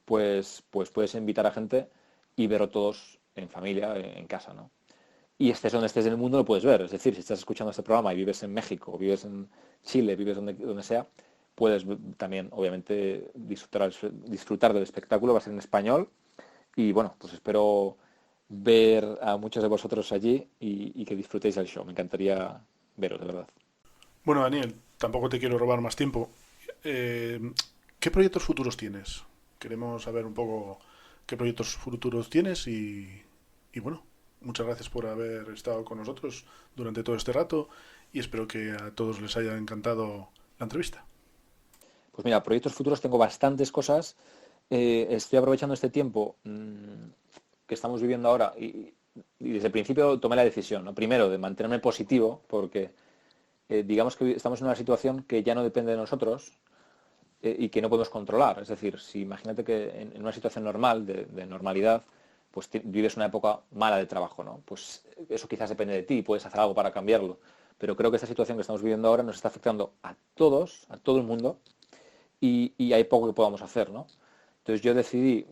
pues puedes invitar a gente y verlo todos en familia, en casa, ¿no? Y estés donde estés en el mundo lo puedes ver. Es decir, si estás escuchando este programa y vives en México, vives en Chile, vives donde sea, puedes también, obviamente, disfrutar del espectáculo. Va a ser en español. Y bueno, pues espero ver a muchos de vosotros allí y que disfrutéis del show. Me encantaría veros, de verdad. Bueno, Daniel, tampoco te quiero robar más tiempo. ¿Qué proyectos futuros tienes? Queremos saber un poco qué proyectos futuros tienes y bueno, muchas gracias por haber estado con nosotros durante todo este rato y espero que a todos les haya encantado la entrevista. Pues mira, proyectos futuros tengo bastantes cosas. Estoy aprovechando este tiempo que estamos viviendo ahora y desde el principio tomé la decisión, ¿no? Primero, de mantenerme positivo, porque digamos que estamos en una situación que ya no depende de nosotros y que no podemos controlar. Es decir, si imagínate que en una situación normal, de normalidad, pues vives una época mala de trabajo, ¿no? Pues eso quizás depende de ti, puedes hacer algo para cambiarlo. Pero creo que esta situación que estamos viviendo ahora nos está afectando a todos, a todo el mundo, y hay poco que podamos hacer, ¿no? Entonces yo decidí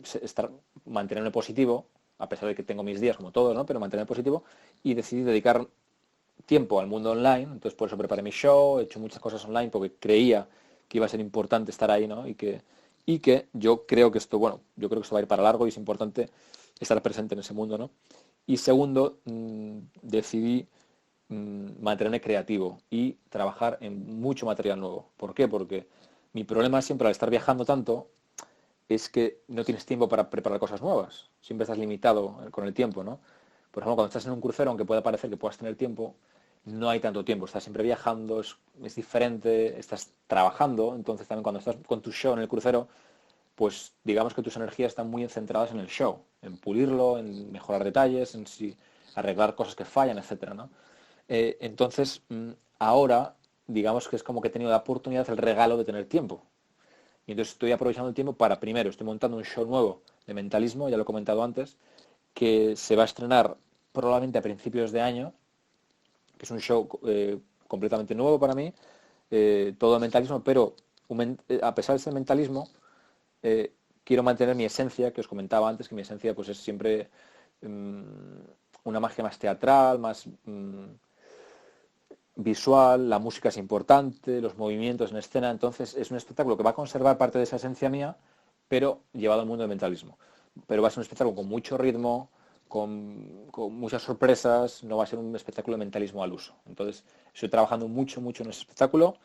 mantenerme positivo, a pesar de que tengo mis días como todos, ¿no? Pero mantenerme positivo y decidí dedicar tiempo al mundo online. Entonces por eso preparé mi show, he hecho muchas cosas online porque creía que iba a ser importante estar ahí, ¿no? Y que yo creo que esto, bueno, yo creo que esto va a ir para largo y es importante estar presente en ese mundo, ¿no? Y segundo, decidí mantenerme creativo y trabajar en mucho material nuevo. ¿Por qué? Porque mi problema siempre al estar viajando tanto es que no tienes tiempo para preparar cosas nuevas. Siempre estás limitado con el tiempo, ¿no? Por ejemplo, cuando estás en un crucero, aunque pueda parecer que puedas tener tiempo, no hay tanto tiempo. Estás siempre viajando, es diferente, estás trabajando. Entonces también cuando estás con tu show en el crucero, pues digamos que tus energías están muy centradas en el show, en pulirlo, en mejorar detalles, en arreglar cosas que fallan, etcétera, ¿no? Entonces, ahora, digamos que es como que he tenido la oportunidad, el regalo de tener tiempo. Y entonces estoy aprovechando el tiempo para, primero, estoy montando un show nuevo de mentalismo, ya lo he comentado antes, que se va a estrenar probablemente a principios de año, que es un show completamente nuevo para mí, todo de mentalismo, pero a pesar de ser mentalismo, quiero mantener mi esencia, que os comentaba antes, que mi esencia pues es siempre una magia más teatral, más visual, la música es importante, los movimientos en escena, entonces es un espectáculo que va a conservar parte de esa esencia mía, pero llevado al mundo del mentalismo. Pero va a ser un espectáculo con mucho ritmo, con muchas sorpresas, no va a ser un espectáculo de mentalismo al uso. Entonces estoy trabajando mucho en ese espectáculo.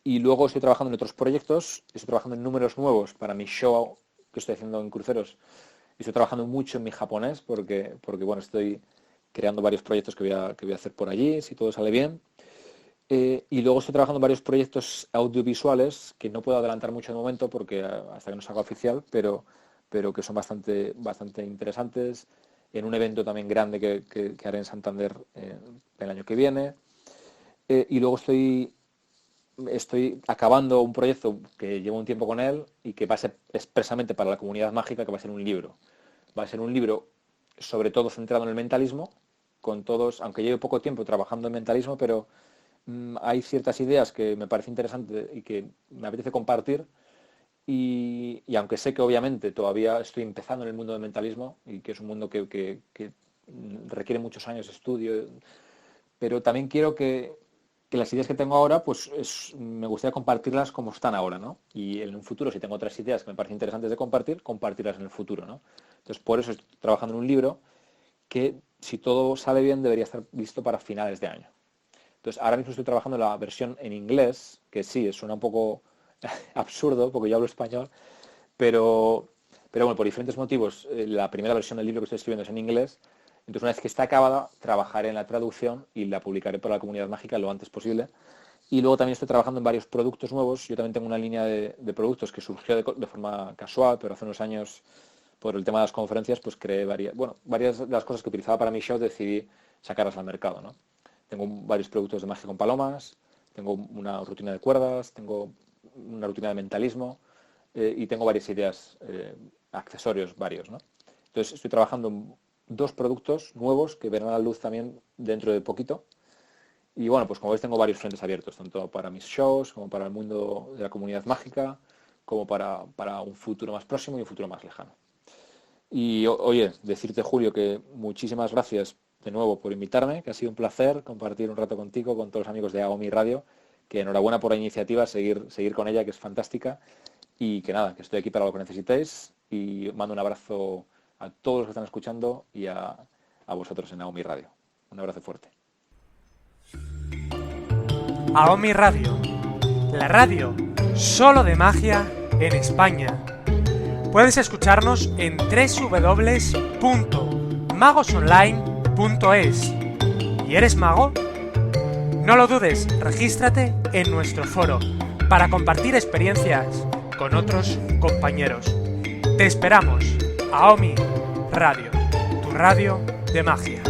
Y luego estoy trabajando en otros proyectos, estoy trabajando en números nuevos para mi show que estoy haciendo en cruceros. Y estoy trabajando mucho en mi japonés porque bueno, estoy creando varios proyectos que voy a hacer por allí, si todo sale bien. Y luego estoy trabajando en varios proyectos audiovisuales que no puedo adelantar mucho de momento porque hasta que no se haga oficial, pero que son bastante interesantes. En un evento también grande que haré en Santander el año que viene. Y luego estoy acabando un proyecto que llevo un tiempo con él y que va a ser expresamente para la comunidad mágica, que va a ser un libro. Va a ser un libro sobre todo centrado en el mentalismo, con todos, aunque lleve poco tiempo trabajando en mentalismo, pero hay ciertas ideas que me parece interesante y que me apetece compartir. Y aunque sé que obviamente todavía estoy empezando en el mundo del mentalismo y que es un mundo que requiere muchos años de estudio, pero también quiero que las ideas que tengo ahora, pues me gustaría compartirlas como están ahora, ¿no? Y en un futuro, si tengo otras ideas que me parecen interesantes de compartirlas en el futuro, ¿no? Entonces, por eso estoy trabajando en un libro que, si todo sale bien, debería estar listo para finales de año. Entonces, ahora mismo estoy trabajando en la versión en inglés, que sí, suena un poco absurdo, porque yo hablo español, pero bueno, por diferentes motivos, la primera versión del libro que estoy escribiendo es en inglés. Entonces, una vez que está acabada, trabajaré en la traducción y la publicaré para la comunidad mágica lo antes posible. Y luego también estoy trabajando en varios productos nuevos. Yo también tengo una línea de productos que surgió de forma casual, pero hace unos años, por el tema de las conferencias, pues creé varias de las cosas que utilizaba para mi show, decidí sacarlas al mercado, ¿no? Tengo varios productos de magia con palomas, tengo una rutina de cuerdas, tengo una rutina de mentalismo y tengo varias ideas, accesorios varios, ¿no? Entonces, estoy trabajando en 2 productos nuevos que verán a la luz también dentro de poquito. Y bueno, pues como veis tengo varios frentes abiertos, tanto para mis shows, como para el mundo de la comunidad mágica, como para un futuro más próximo y un futuro más lejano. Y oye, decirte, Julio, que muchísimas gracias de nuevo por invitarme, que ha sido un placer compartir un rato contigo, con todos los amigos de AOMI Radio, que enhorabuena por la iniciativa, seguir con ella, que es fantástica, y que nada, que estoy aquí para lo que necesitéis, y mando un abrazo a todos los que están escuchando y a vosotros en AOMI Radio. Un abrazo fuerte. AOMI Radio, la radio solo de magia en España. Puedes escucharnos en www.magosonline.es. ¿Y eres mago? No lo dudes, regístrate en nuestro foro para compartir experiencias con otros compañeros. Te esperamos. AOMI Radio, tu radio de magia.